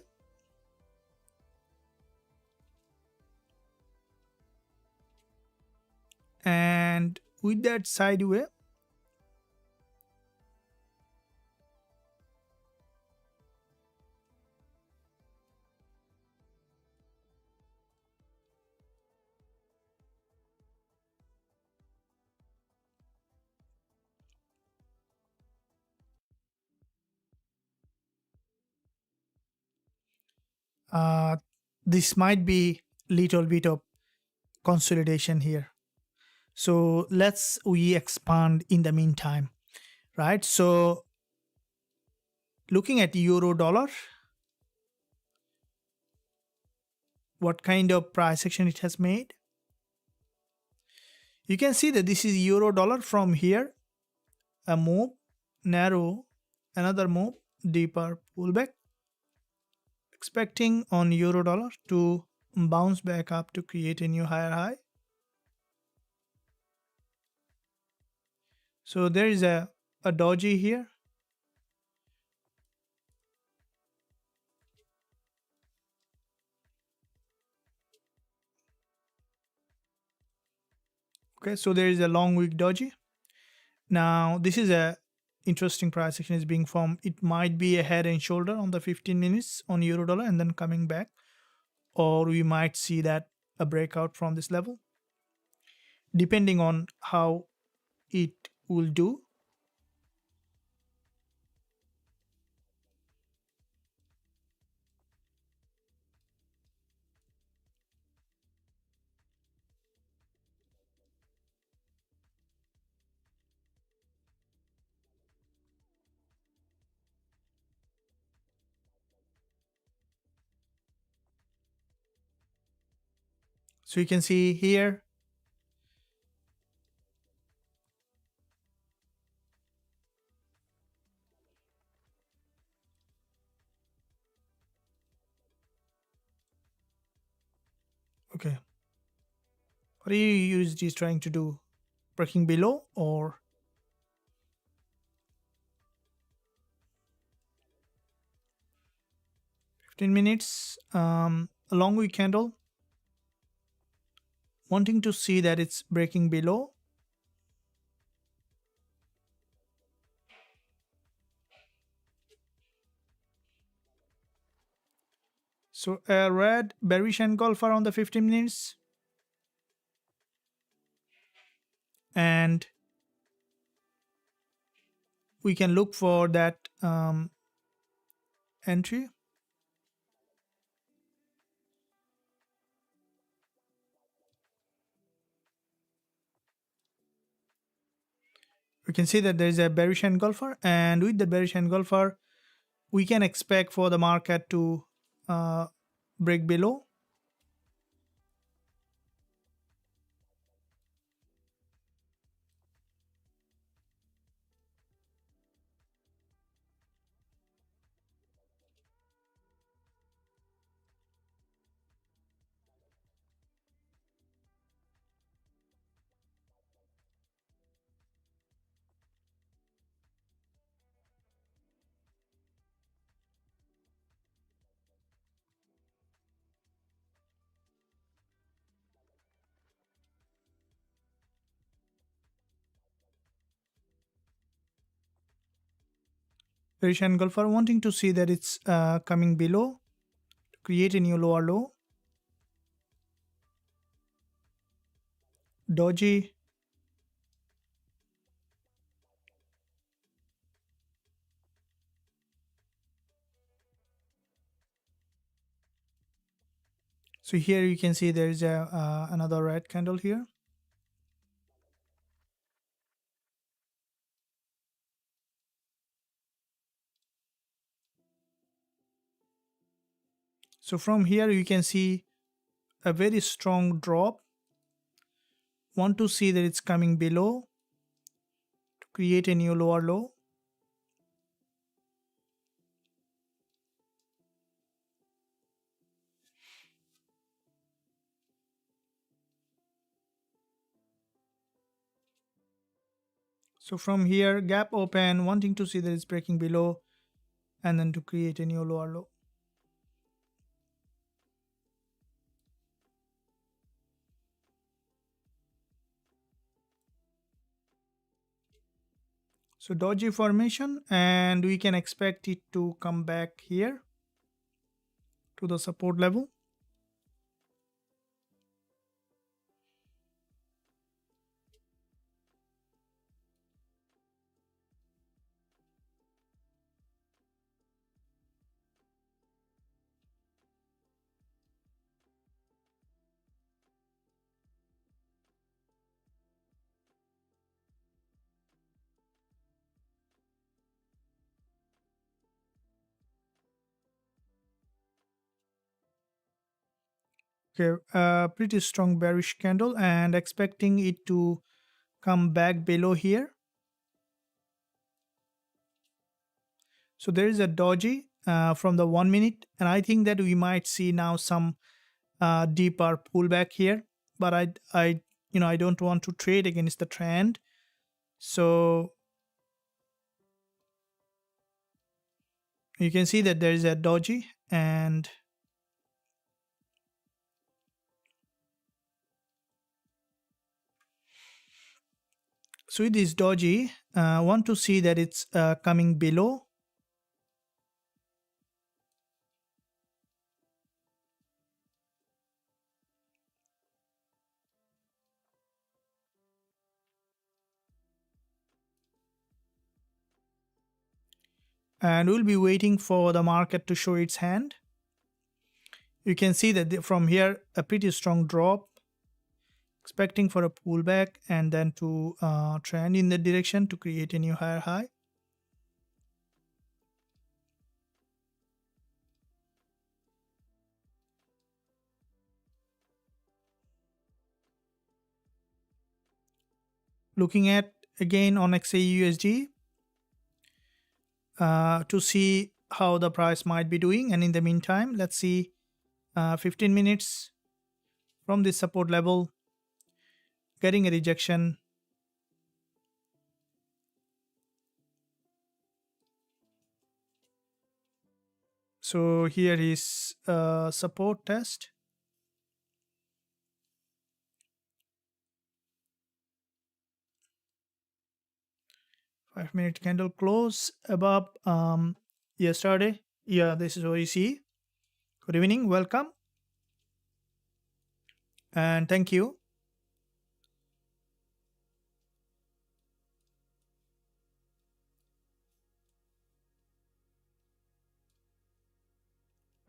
And with that sideways, uh, this might be little bit of consolidation here. So let's we expand in the meantime, right? So looking at euro dollar, what kind of price action it has made? You can see that this is euro dollar from here, a move, narrow, another move, deeper pullback, expecting on euro dollar to bounce back up to create a new higher high. So there is a doji here. Okay, so there is a long wick doji. Now this is a interesting price action is being formed. It might be a head and shoulder on the 15 minutes on euro dollar and then coming back, or we might see that a breakout from this level depending on how it will do. So you can see here, okay, what are USD is trying to do? Breaking below or 15 minutes, a long wick candle, wanting to see that it's breaking below. So a red bearish engulfer on the 15 minutes, and we can look for that entry. We can see that there is a bearish engulfer, and with the bearish engulfer, we can expect for the market to break below. bearish engulfer, wanting to see that it's coming below to create a new lower low. Doji, so here you can see there is a another red candle here. So from here you can see a very strong drop. Want to see that it's coming below to create a new lower low. So from here, gap open, wanting to see that it's breaking below and then to create a new lower low. So doji formation, and we can expect it to come back here to the support level. Okay, pretty strong bearish candle and expecting it to come back below here. So there is a doji from the 1 minute, and I think that we might see now some deeper pullback here. But I don't want to trade against the trend. So you can see that there is a doji, and so it is doji. Want to see that it's coming below. And we'll be waiting for the market to show its hand. You can see that from here, a pretty strong drop, expecting for a pullback and then to trend in the direction to create a new higher high. Looking at again on XAUUSD to see how the price might be doing. And in the meantime, let's see 15 minutes from this support level, getting a rejection. So here is support test. 5-minute candle close above yesterday. Yeah, this is what you see. Good evening, welcome, and thank you.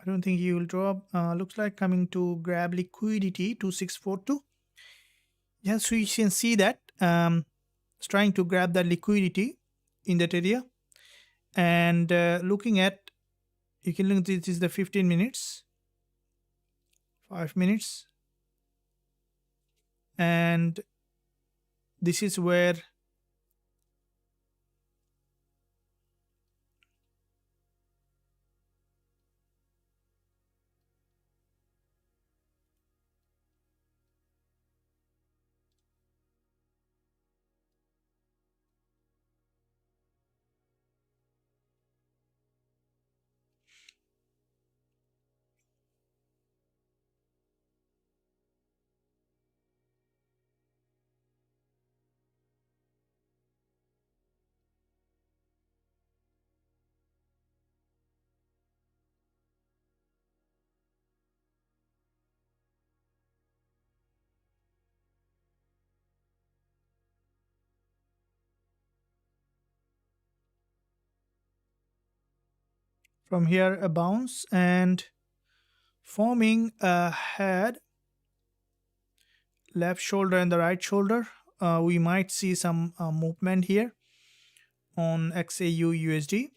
I don't think he will drop. Looks like coming to grab liquidity 2642. Yes, we can see that it's trying to grab that liquidity in that area. And looking at, you can look, this is the 15 minutes, 5 minutes, and this is where from here a bounce and forming a head, left shoulder and the right shoulder. We might see some movement here on XAUUSD.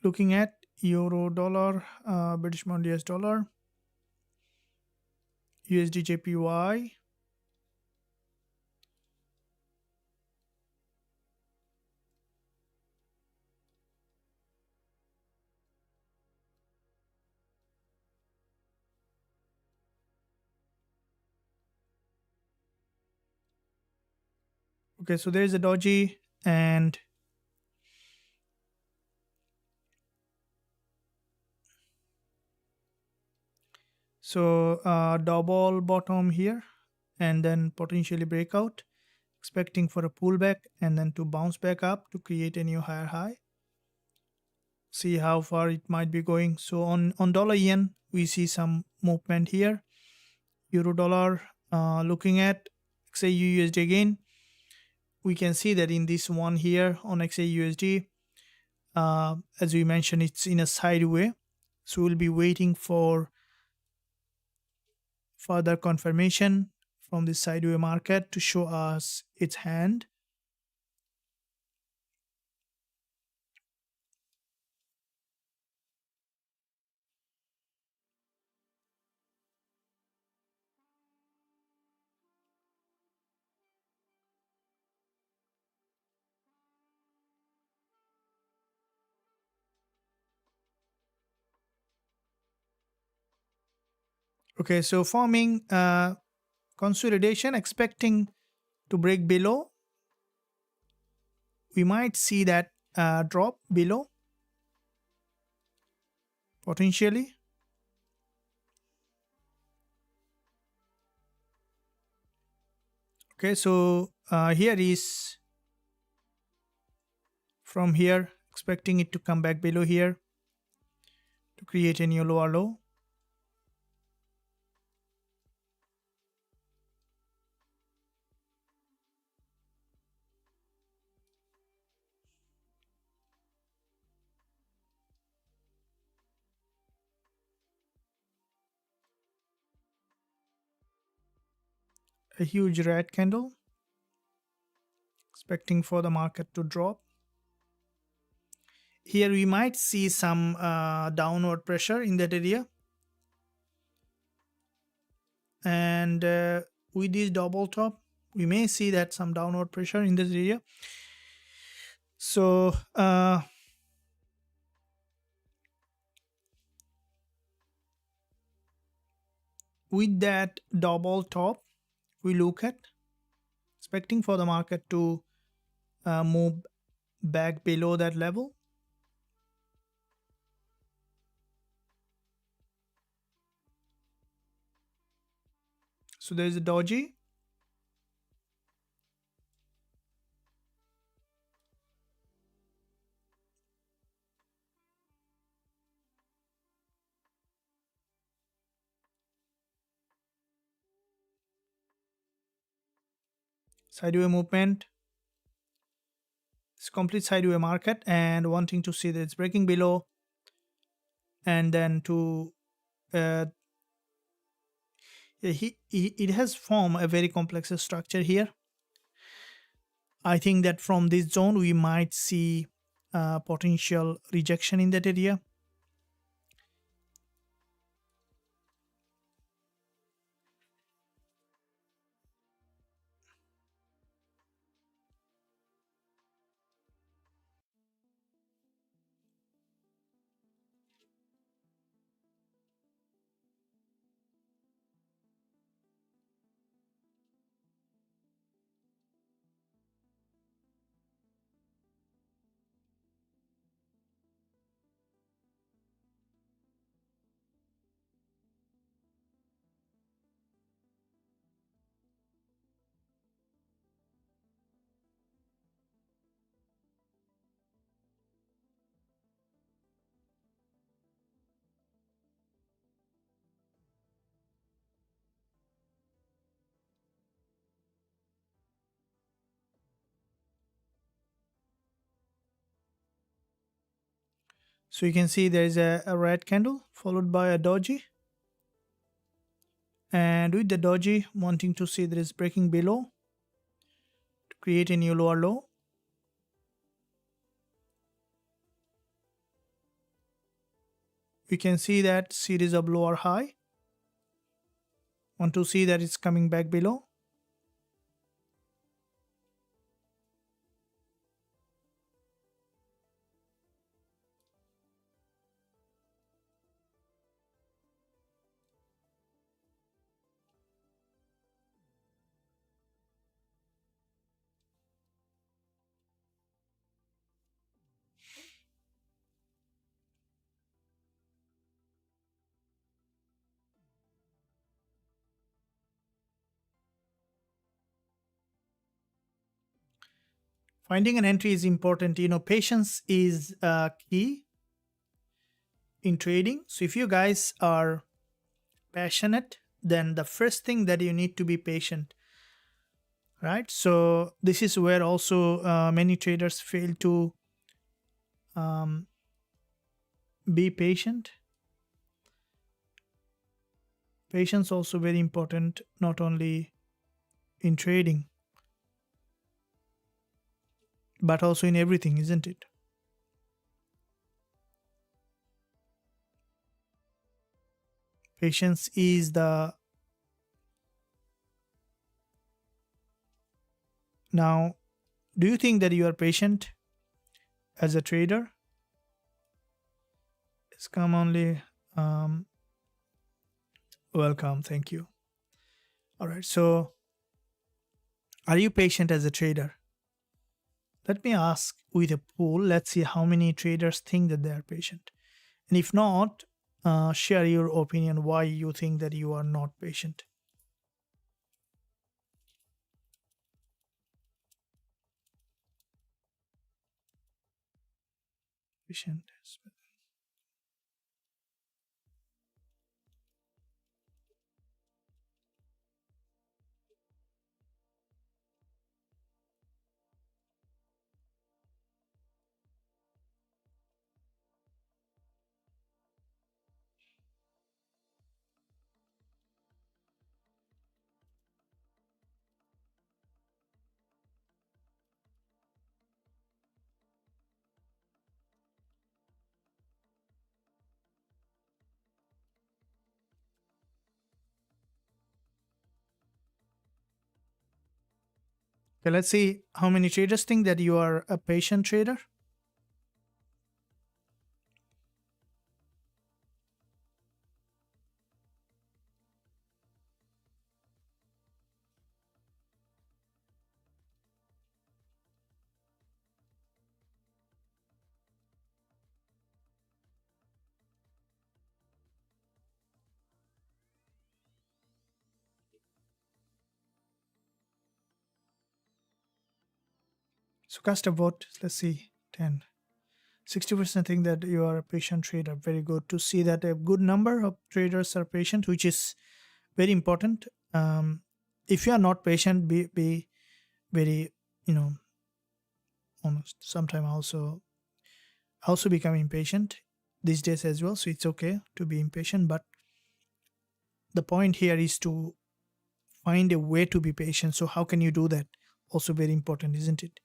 Looking at euro dollar, British pound US dollar, Usdjpy. Okay, so there's a doji, and so double bottom here and then potentially breakout, expecting for a pullback and then to bounce back up to create a new higher high. See how far it might be going. So on dollar yen, we see some movement here. Euro dollar, looking at XAUUSD again, we can see that in this one here on XAUUSD, as we mentioned, it's in a sideway. So we'll be waiting for further confirmation from the sideway market to show us its hand. Okay, so forming consolidation, expecting to break below. We might see that drop below potentially. Okay, so here is from here, expecting it to come back below here to create a new lower low. A huge red candle, expecting for the market to drop. Here we might see some downward pressure in that area. And with this double top, we may see that some downward pressure in this area. So with that double top, we look at expecting for the market to move back below that level. So there is a doji. Sideway movement. It's complete sideway market and wanting to see that it's breaking below and then to it has formed a very complex structure here. I think that from this zone we might see potential rejection in that area. So you can see there is a red candle followed by a doji, and with the doji wanting to see there is breaking below to create a new lower low. We can see that series of lower high. Want to see that it's coming back below. Finding an entry is important. Patience is key in trading. So if you guys are passionate, then the first thing that you need to be patient, right? So this is where also many traders fail to um, be patient. Patience also very important, not only in trading, but also in everything, isn't it? Patience is the... Now, do you think that you are patient as a trader? It's come only. Welcome, thank you. All right, so are you patient as a trader? Let me ask with a poll. Let's see how many traders think that they are patient. And if not, share your opinion why you think that you are not patient. Patient. Okay, let's see how many traders think that you are a patient trader. So cast a vote. Let's see. 10. 60% think that you are a patient trader. Very good to see that a good number of traders are patient, which is very important. If you are not patient, be very, honest. Sometimes also become impatient these days as well. So it's okay to be impatient, but the point here is to find a way to be patient. So how can you do that? Also very important, isn't it?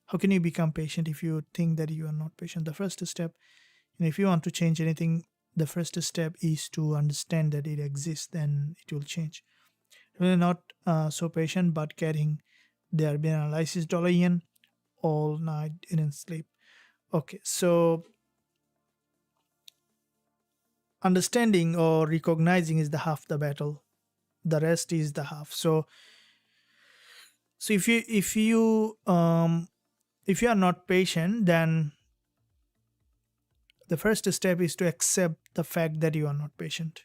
How can you become patient if you think that you are not patient? The first step, if you want to change anything, the first step is to understand that it exists, then it will change. We're not so patient, but carrying their analysis dollar yen all night, didn't sleep. Okay, so understanding or recognizing is the half the battle. The rest is the half. So if you are not patient, then the first step is to accept the fact that you are not patient.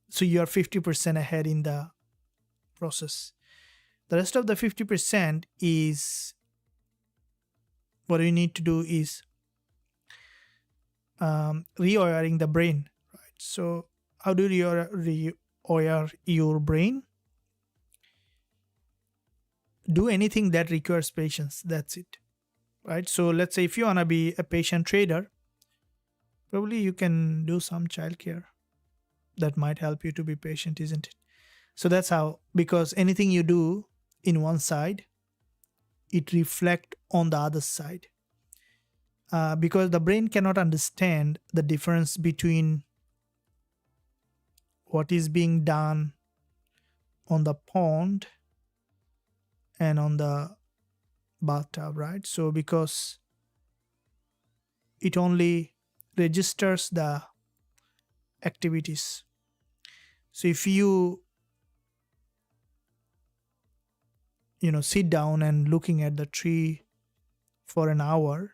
So you are 50% ahead in the process. The rest of the 50% is what you need to do is rewiring the brain, right? So how do you rewire your brain? Do anything that requires patience. That's it, right? So let's say if you want to be a patient trader, Probably you can do some childcare. That might help you to be patient, isn't it? So that's how, because anything you do in one side, it reflect on the other side. Because the brain cannot understand the difference between what is being done on the pond and on the bathtub, right? So because it only registers the activities. So if you sit down and looking at the tree for an hour,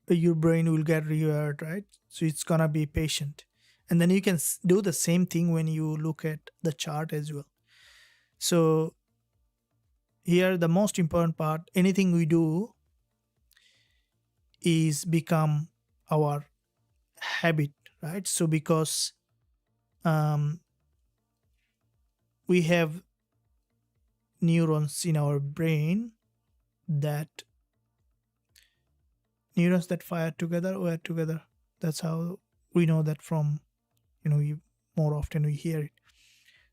your brain will get rewired, right? So it's gonna be patient. And then you can do the same thing when you look at the chart as well. So here the most important part, anything we do is become our habit, right? So because um, we have neurons in our brain, that neurons that fire together wire together. That's how we know that from, more often we hear it.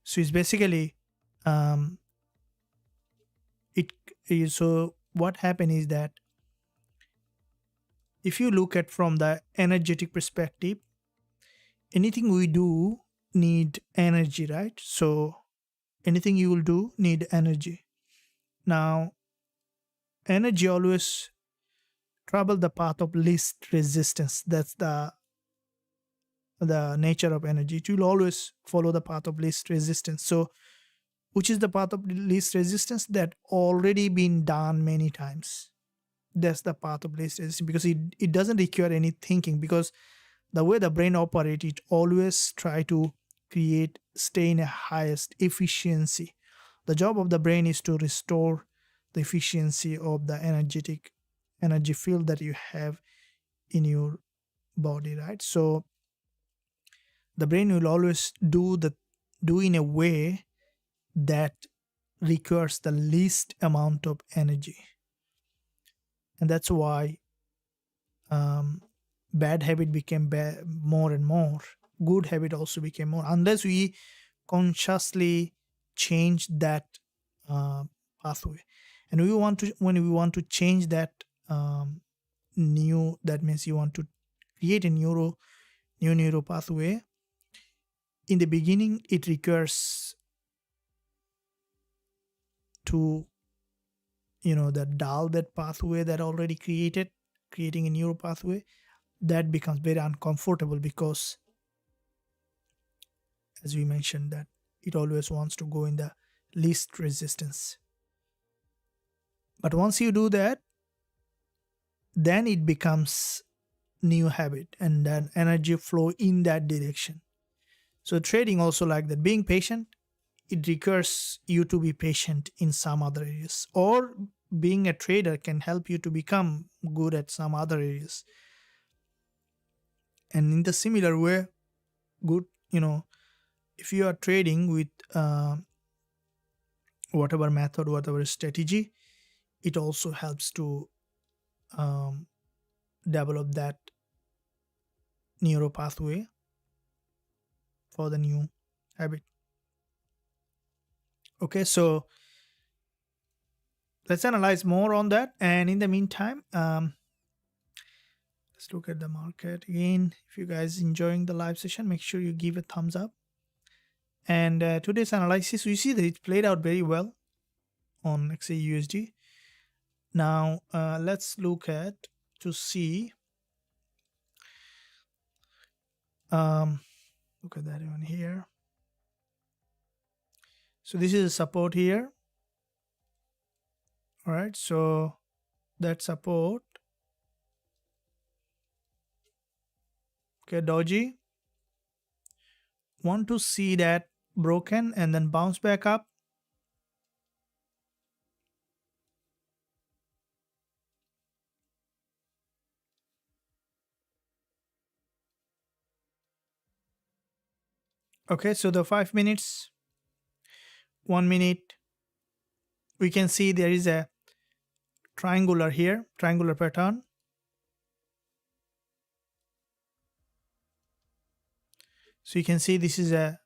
So it's basically um, so what happened is that if you look at from the energetic perspective, anything we do need energy, right? So anything you will do need energy. Now, energy always travel the path of least resistance. That's the nature of energy. It will always follow the path of least resistance. So which is the path of least resistance? That already been done many times. That's the path of least resistance, because it doesn't require any thinking, because the way the brain operates, it always try to stay in a highest efficiency. The job of the brain is to restore the efficiency of the energy field that you have in your body, right? So the brain will always do in a way that requires the least amount of energy. And that's why bad habit became more and more. Good habit also became more, unless we consciously change that uh, pathway. And when we want to change that that means you want to create a new neuro pathway. In the beginning, it requires to that dull that pathway that already creating a neuro pathway. That becomes very uncomfortable, because as we mentioned, that it always wants to go in the least resistance. But once you do that, then it becomes new habit, and then energy flow in that direction. So trading also like that. Being patient, it requires you to be patient in some other areas, or being a trader can help you to become good at some other areas. And in the similar way, good, if you are trading with whatever method, whatever strategy, it also helps to um, develop that neuro pathway for the new habit. Okay, so let's analyze more on that. And in the meantime, let's look at the market again. If you guys enjoying the live session, make sure you give a thumbs up. And today's analysis, we see that it played out very well on XAUUSD. Now let's look at to see. Look at that one here. So this is a support here. All right, so that support. Okay, doji. Want to see that broken and then bounce back up. Okay, so the 5 minutes, 1 minute, we can see there is a triangular here, triangular pattern. So you can see this is a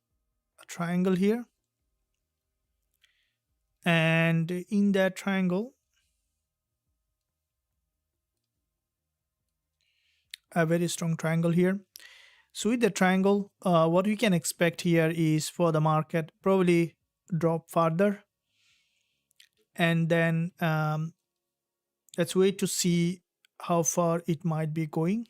triangle here, and in that triangle, a very strong triangle here. So with the triangle, what we can expect here is for the market probably drop further, and then let's wait to see how far it might be going.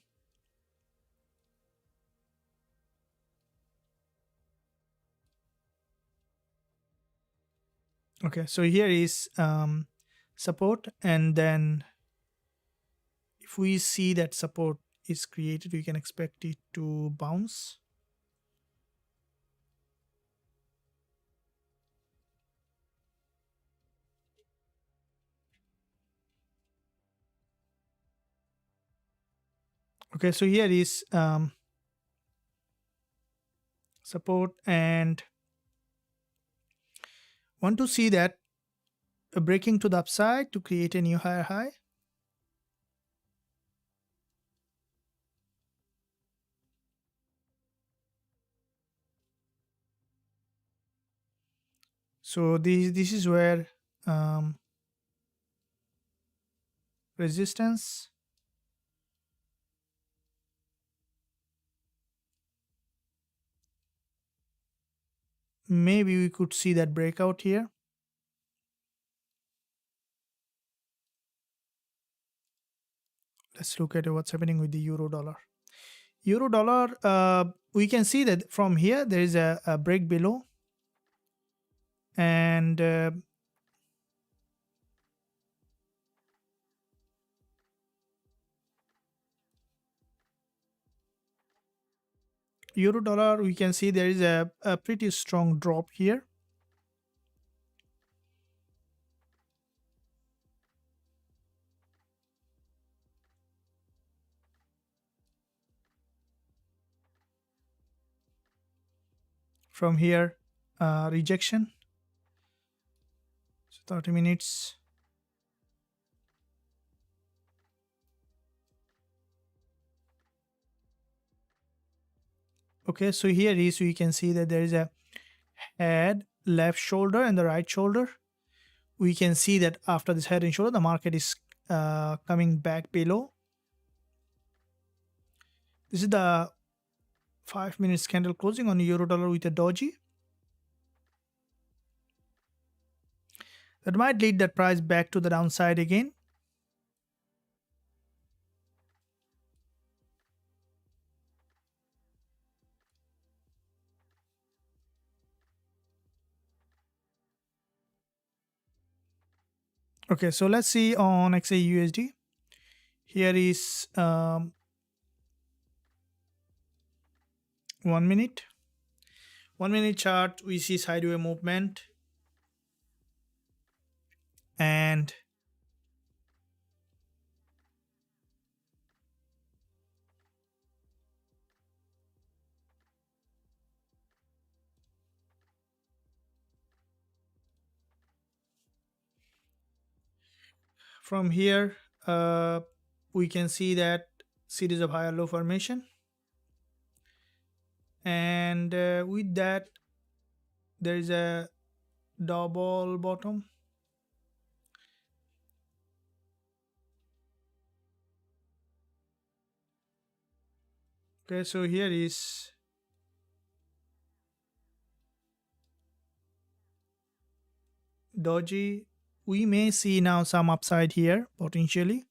Okay, so here is support, and then if we see that support is created, we can expect it to bounce. Okay, so here is support, and want to see that breaking to the upside to create a new higher high. So this is where resistance, maybe we could see that breakout here. Let's look at what's happening with the euro dollar. Euro dollar, we can see that from here there is a break below, and euro dollar, we can see there is a pretty strong drop here. From here, rejection. So 30 minutes. Okay, so here is, we can see that there is a head, left shoulder, and the right shoulder. We can see that after this head and shoulder, the market is coming back below. This is the 5 minutes candle closing on euro dollar with a doji. That might lead that price back to the downside again. Okay, so let's see on XAUUSD. Here is 1 minute. 1 minute chart, we see sideways movement, and from here we can see that series of higher low formation, and with that there is a double bottom. Okay, so here is doji. We may see now some upside here potentially.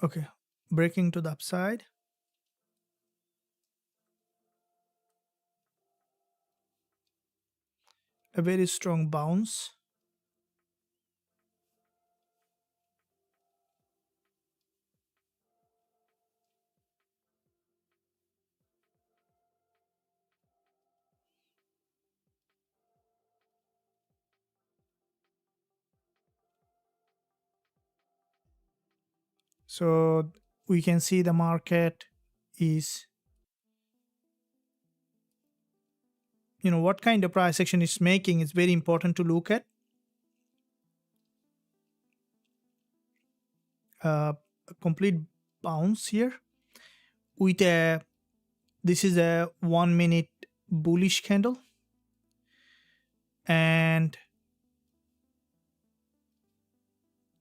Okay, breaking to the upside. A very strong bounce. So we can see the market is, what kind of price action it's making is very important to look at. A complete bounce here with a, this is a 1 minute bullish candle, and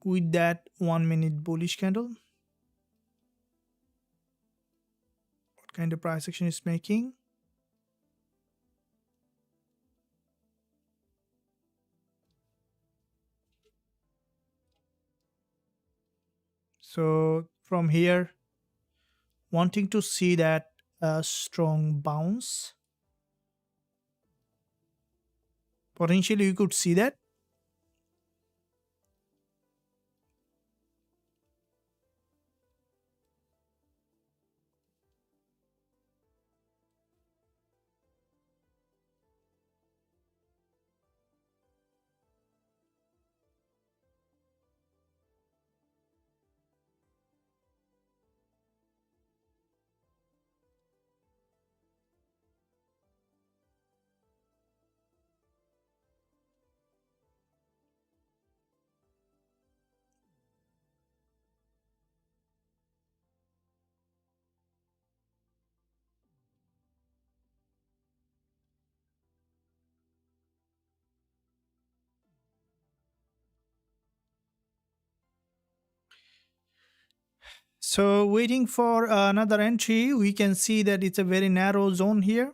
with that 1 minute bullish candle, what kind of price action is making? So from here, wanting to see that strong bounce, potentially you could see that. So waiting for another entry, we can see that it's a very narrow zone here.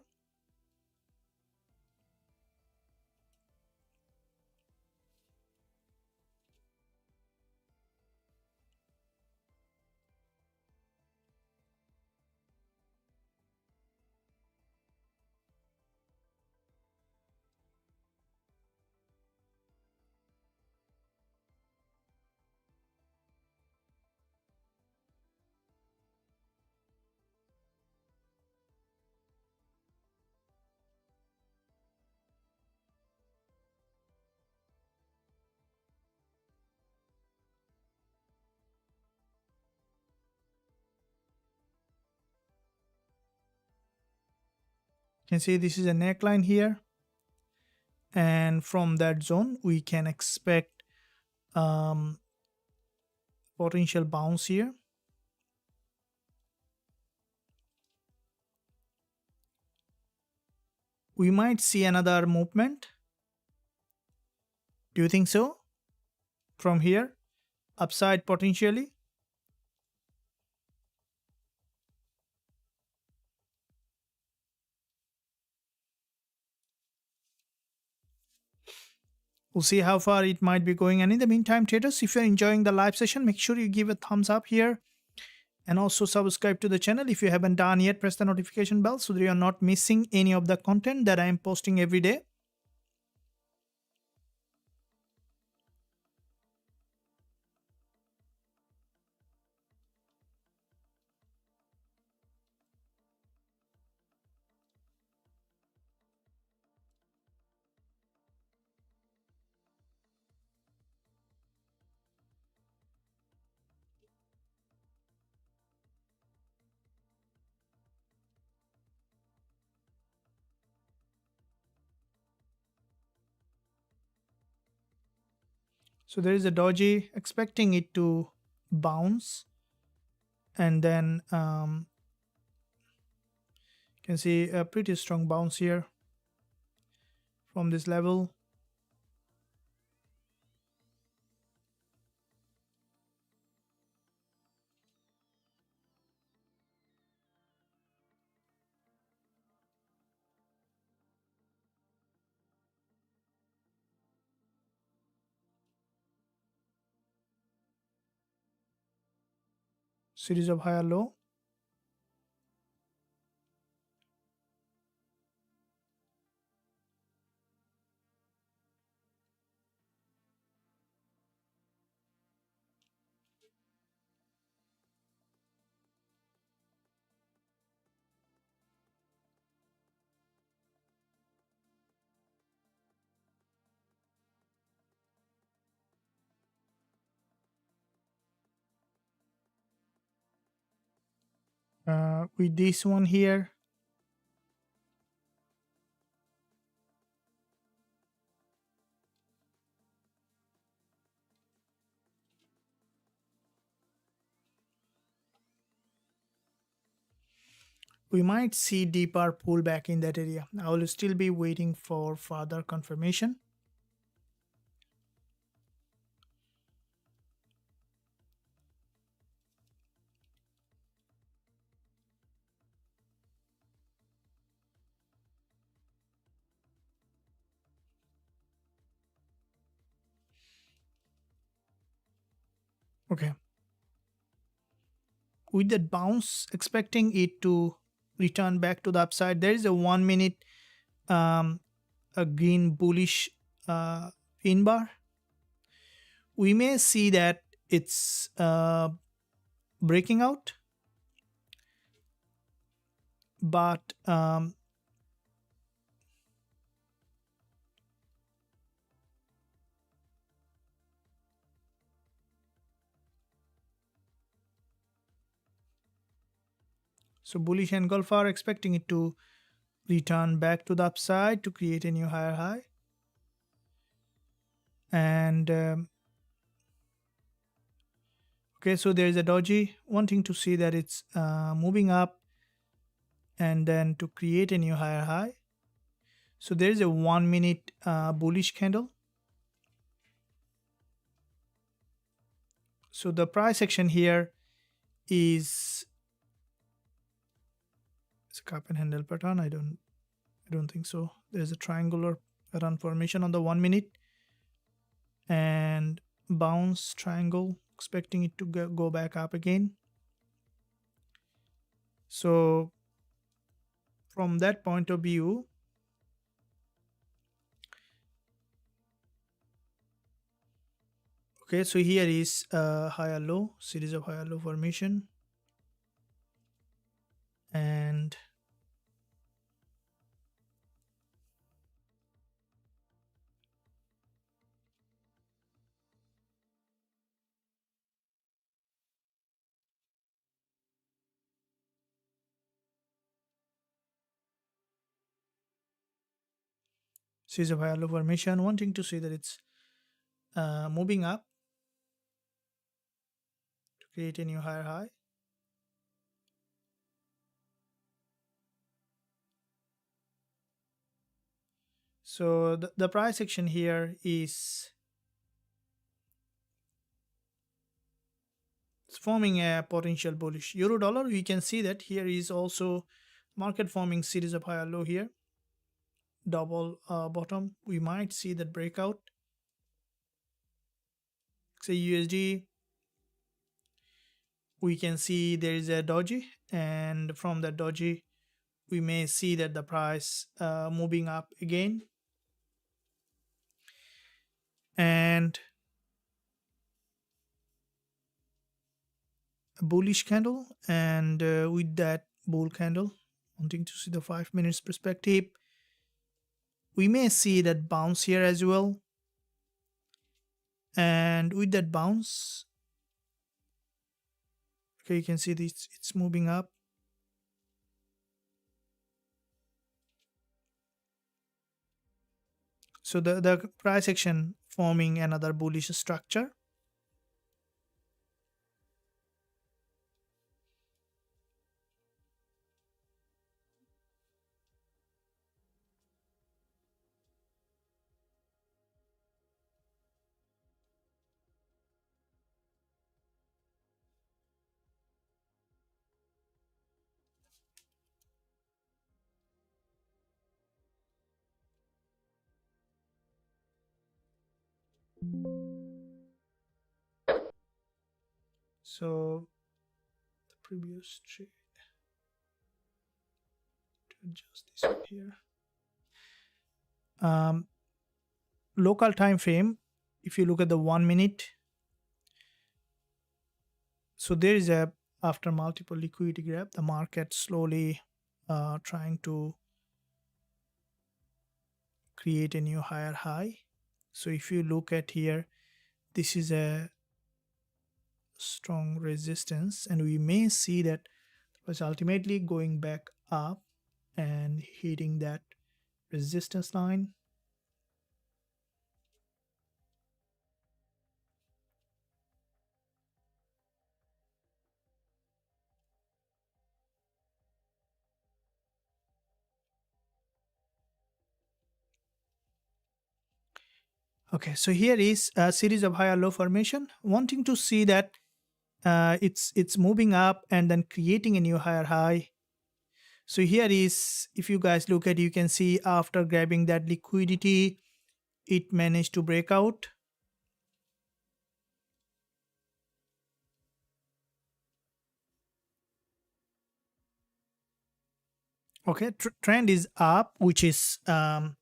You can see this is a neckline here, and from that zone we can expect potential bounce here. We might see another movement. Do you think so? From here, upside potentially. We'll see how far it might be going. And in the meantime, traders, if you're enjoying the live session, make sure you give a thumbs up here and also subscribe to the channel. If you haven't done yet, press the notification bell so that you're not missing any of the content that I am posting every day. So there is a doji, expecting it to bounce, and then you can see a pretty strong bounce here from this level. Series of higher low. With this one here, we might see deeper pullback in that area. I will still be waiting for further confirmation. Okay. With that bounce, expecting it to return back to the upside, there is a 1 minute um, a green bullish pin bar. We may see that it's breaking out, but so bullish engulfer expecting it to return back to the upside to create a new higher high. And okay, so there is a doji wanting to see that it's moving up and then to create a new higher high. So there is a 1 minute bullish candle. So the price action here is it's a cup and handle pattern. I don't think so. There's a triangular pattern formation on the 1 minute and bounce triangle, expecting it to go back up again. So from that point of view, okay, so here is a higher low, series of higher low formation, and series of higher low formation, wanting to see that it's moving up to create a new higher high. So the price action here is it's forming a potential bullish euro dollar. We can see that here is also market forming series of higher low here, double bottom. We might see that breakout. XAUUSD, we can see there is a doji, and from that doji we may see that the price moving up again, and a bullish candle, and with that bull candle, wanting to see the 5 minutes perspective, we may see that bounce here as well, and with that bounce, okay, you can see this, it's moving up. So the price action forming another bullish structure. So the previous trade, to adjust this one here. Local time frame, if you look at the 1 minute, so there is a after multiple liquidity grab, the market slowly trying to create a new higher high. So if you look at here, this is a strong resistance, and we may see that it was ultimately going back up and hitting that resistance line. Okay, so here is a series of higher low formation, wanting to see that it's moving up and then creating a new higher high. So here is, if you guys look at, you can see after grabbing that liquidity, it managed to break out. Okay, trend is up, which is a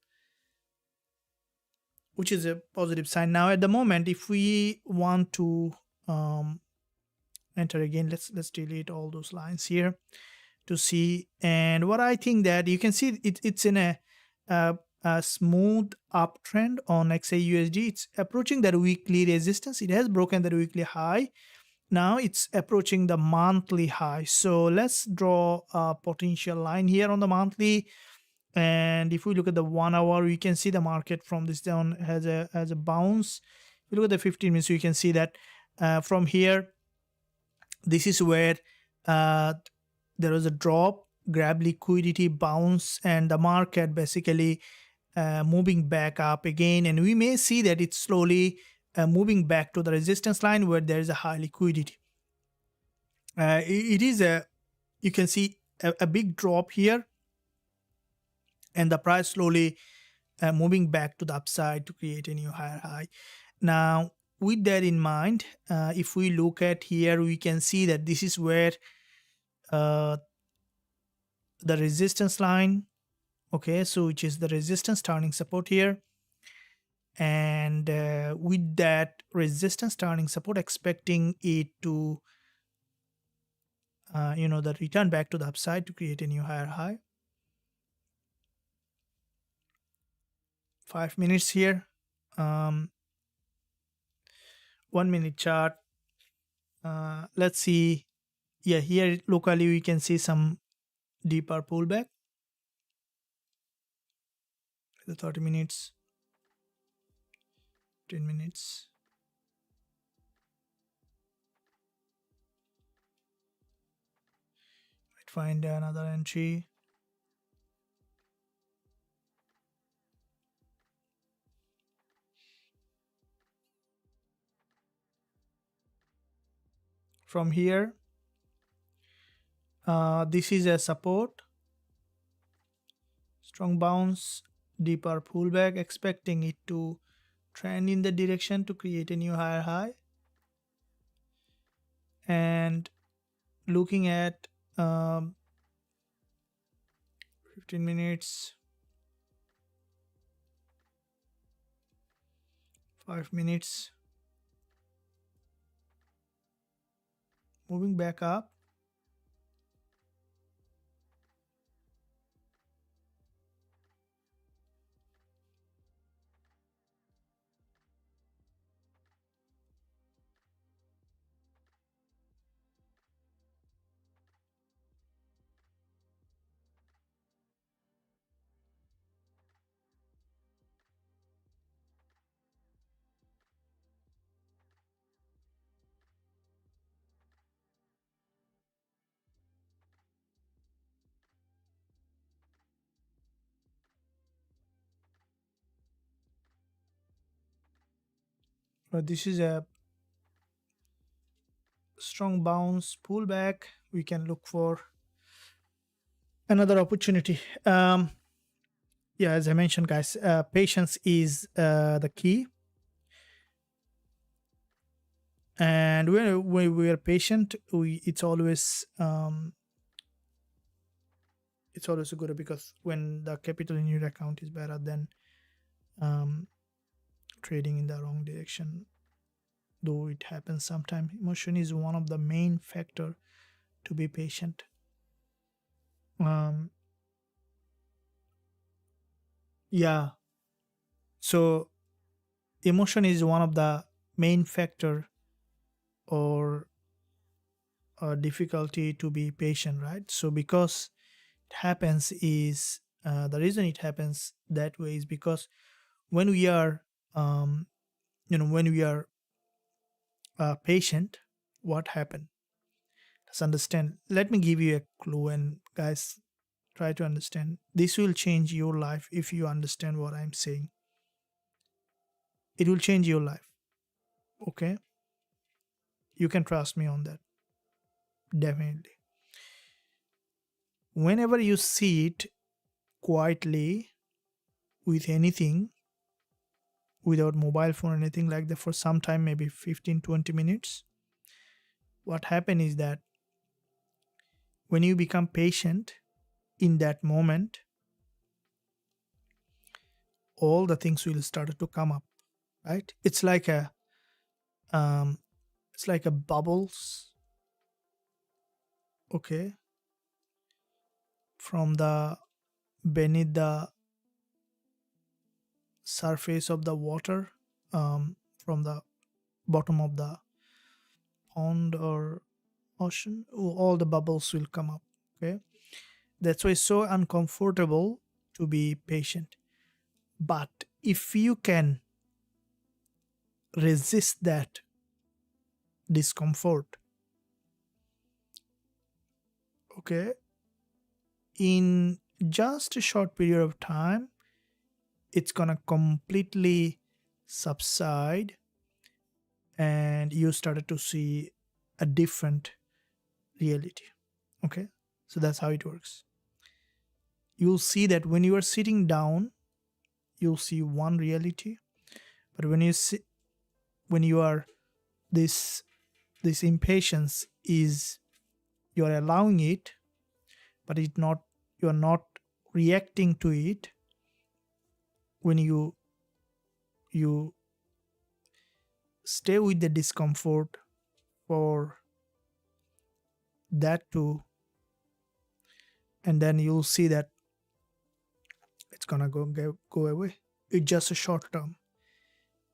positive sign. Now at the moment, if we want to um, enter again, let's delete all those lines here to see. And what I think that you can see, it's in a smooth uptrend on XAUUSD. It's approaching that weekly resistance. It has broken that weekly high. Now it's approaching the monthly high. So let's draw a potential line here on the monthly. And if we look at the 1 hour, we can see the market from this down has a bounce. If you look at the 15 minutes, you can see that from here, this is where uh, there was a drop, grab liquidity, bounce, and the market basically moving back up again. And we may see that it's slowly moving back to the resistance line where there is a high liquidity. It is you can see a big drop here, and the price slowly moving back to the upside to create a new higher high. Now, with that in mind, if we look at here, we can see that this is where uh, the resistance line, okay, so which is the resistance turning support here. And with that resistance turning support, expecting it to the return back to the upside to create a new higher high. 5 minutes here, 1 minute chart. Let's see. Yeah, here locally we can see some deeper pullback. The 30 minutes, 10 minutes. Might find another entry. From here, this is a support, strong bounce, deeper pullback, expecting it to trend in the direction to create a new higher high. And looking at 15 minutes, 5 minutes, moving back up. This is a strong bounce pullback. We can look for another opportunity. Yeah, as I mentioned, guys, patience is the key. And when we are patient, it's always good, because when the capital in your account is better than um, trading in the wrong direction, though it happens sometime. Emotion is one of the main factor to be patient. um yeah, so emotion is one of the main factor, or difficulty to be patient, right? So because it happens is the reason it happens that way is because when we are when we are patient, what happened? Let's understand. Let me give you a clue, and guys, try to understand. This will change your life if you understand what I'm saying. it will change your life. Okay, you can trust me on that. Definitely. Whenever you sit quietly with anything, without mobile phone or anything like that, for some time, maybe 15-20 minutes, what happens is that when you become patient in that moment, all the things will start to come up, right? Um it's like a bubbles, okay, from the beneath the surface of the water, from the bottom of the pond or ocean. All the bubbles will come up. Okay, that's why it's so uncomfortable to be patient. But if you can resist that discomfort, okay, in just a short period of time, it's gonna completely subside, and you started to see a different reality. Okay, so that's how it works. You'll see that when you are sitting down, you'll see one reality, but when you are this this impatience is, you are allowing it, but it not, you are not reacting to it. When you stay with the discomfort for that too, and then you'll see that it's gonna go away. It's just a short term,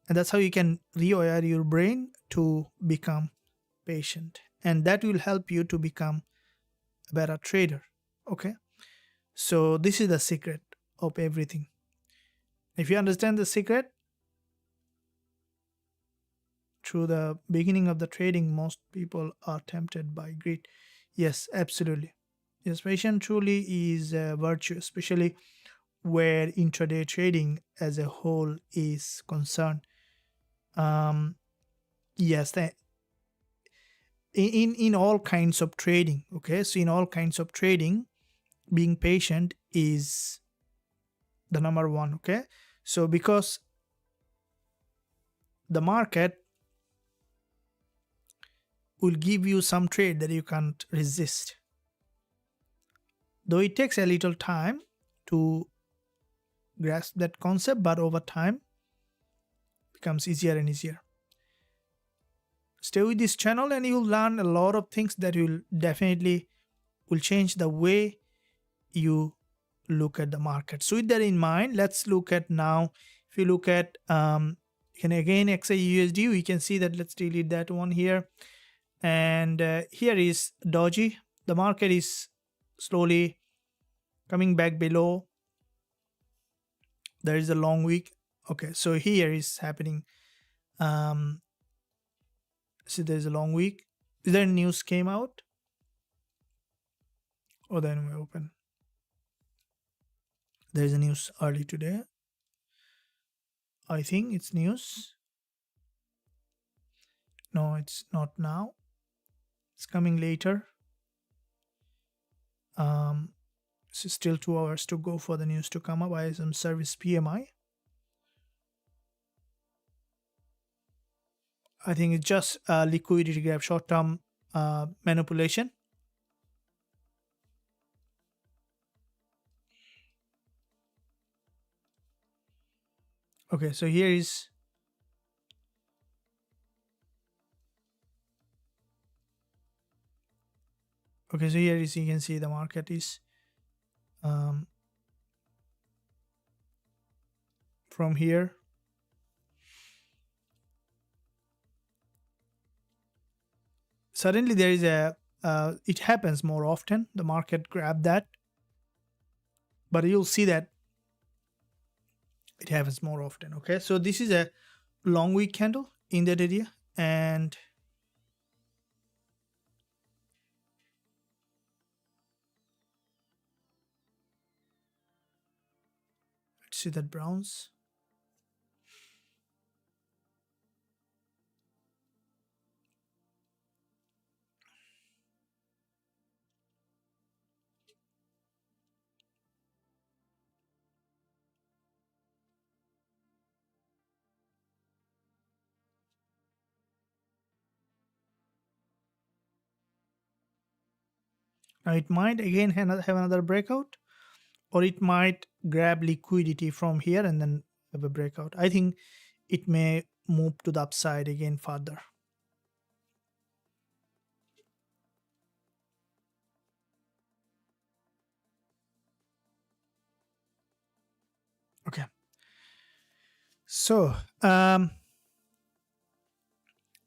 and that's how you can rewire your brain to become patient, and that will help you to become a better trader. Okay, so this is the secret of everything. If you understand the secret, through the beginning of the trading, most people are tempted by greed. Yes, absolutely. Yes, patience truly is a virtue, especially where intraday trading as a whole is concerned. Um, yes, in all kinds of trading. Okay, so in all kinds of trading, being patient is the number one. Okay, so because the market will give you some trade that you can't resist, though it takes a little time to grasp that concept, but over time becomes easier and easier. Stay with this channel and you'll learn a lot of things that will definitely will change the way you look at the market. So with that in mind, let's look at now. If you look at and again XAUUSD, we can see that, let's delete that one here. And here is doji. The market is slowly coming back below. There is a long week. Okay, so here is happening. See, there's a long week. Is there news came out? Or then we open. There's a news early today. I think it's news. No, it's not now. It's coming later. It's still 2 hours to go for the news to come up. ISM service PMI. I think it's just liquidity grab, short-term manipulation. Okay, so here is okay. So here is, you can see the market is from here. Suddenly there is a it happens more often. The market grab that, but you'll see that it happens more often. Okay, so this is a long week candle in that area, and let's see that browns. Now it might again have another breakout, or it might grab liquidity from here and then have a breakout. I think it may move to the upside again further. Okay. So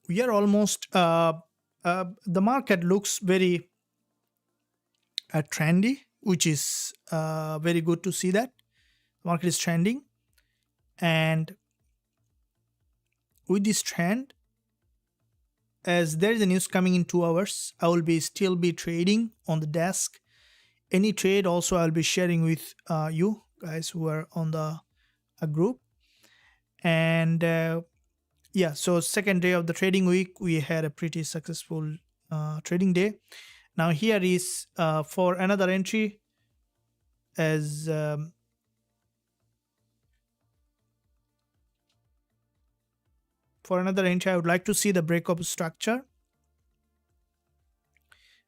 we are almost, the market looks very trendy, which is very good to see that. The market is trending. And with this trend, as there is a news coming in 2 hours, I will still be trading on the desk. Any trade also I'll be sharing with you guys who are on the group. And yeah, so second day of the trading week, we had a pretty successful trading day. Now here is for another entry, as for another entry, I would like to see the breakup structure.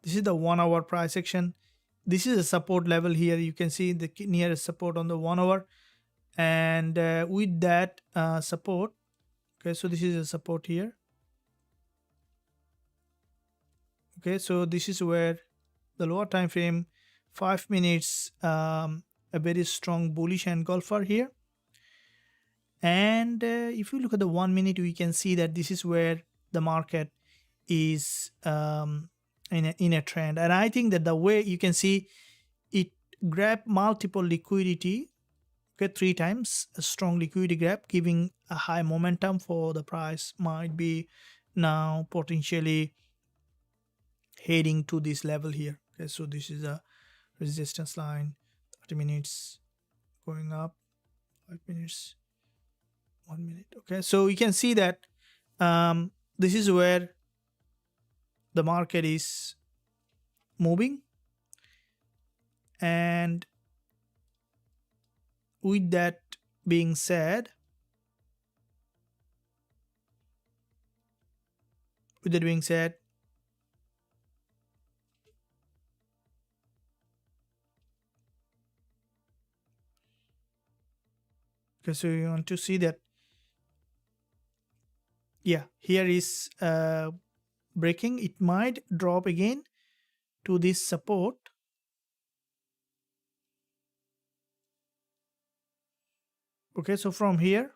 This is the 1 hour price action. This is a support level here. You can see the nearest support on the 1 hour. And with that support, okay, so this is a support here. Okay, so this is where the lower time frame, 5 minutes, a very strong bullish engulfer here. And if you look at the 1 minute, we can see that this is where the market is in a trend. And I think that the way you can see it grab multiple liquidity, okay, 3 times a strong liquidity grab, giving a high momentum for the price, might be now potentially heading to this level here. Okay, so this is a resistance line, 30 minutes going up, 5 minutes, 1 minute. Okay, so you can see that this is where the market is moving. And with that being said, okay, so you want to see that, yeah, here is breaking. It might drop again to this support. Okay, so from here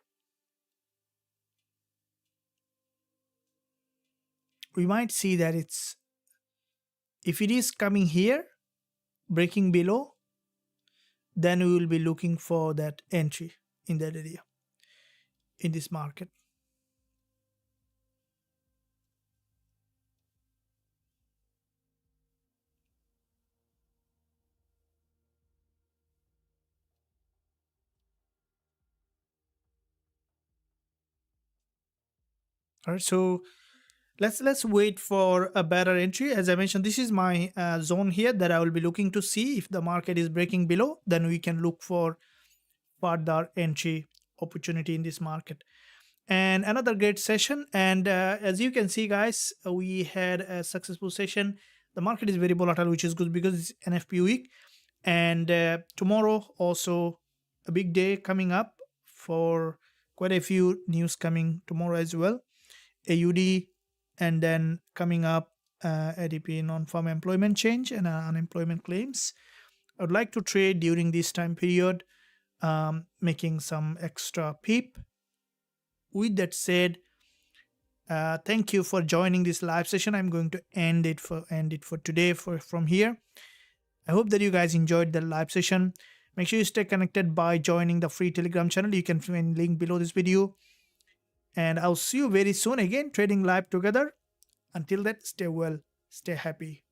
we might see that it's, if it is coming here breaking below, then we will be looking for that entry in that area in this market. All right, so let's wait for a better entry. As I mentioned, this is my zone here that I will be looking to see. If the market is breaking below, then we can look for further entry opportunity in this market. And another great session. And as you can see, guys, we had a successful session. The market is very volatile, which is good because it's NFP week. And tomorrow also a big day coming up, for quite a few news coming tomorrow as well. AUD, and then coming up ADP, non-farm employment change, and unemployment claims. I would like to trade during this time period, making some extra peep. With that said, thank you for joining this live session. I'm going to end it for today from here. I hope that you guys enjoyed the live session. Make sure you stay connected by joining the free Telegram channel. You can find link below this video. And I'll see you very soon again, trading live together. Until then, stay well, stay happy.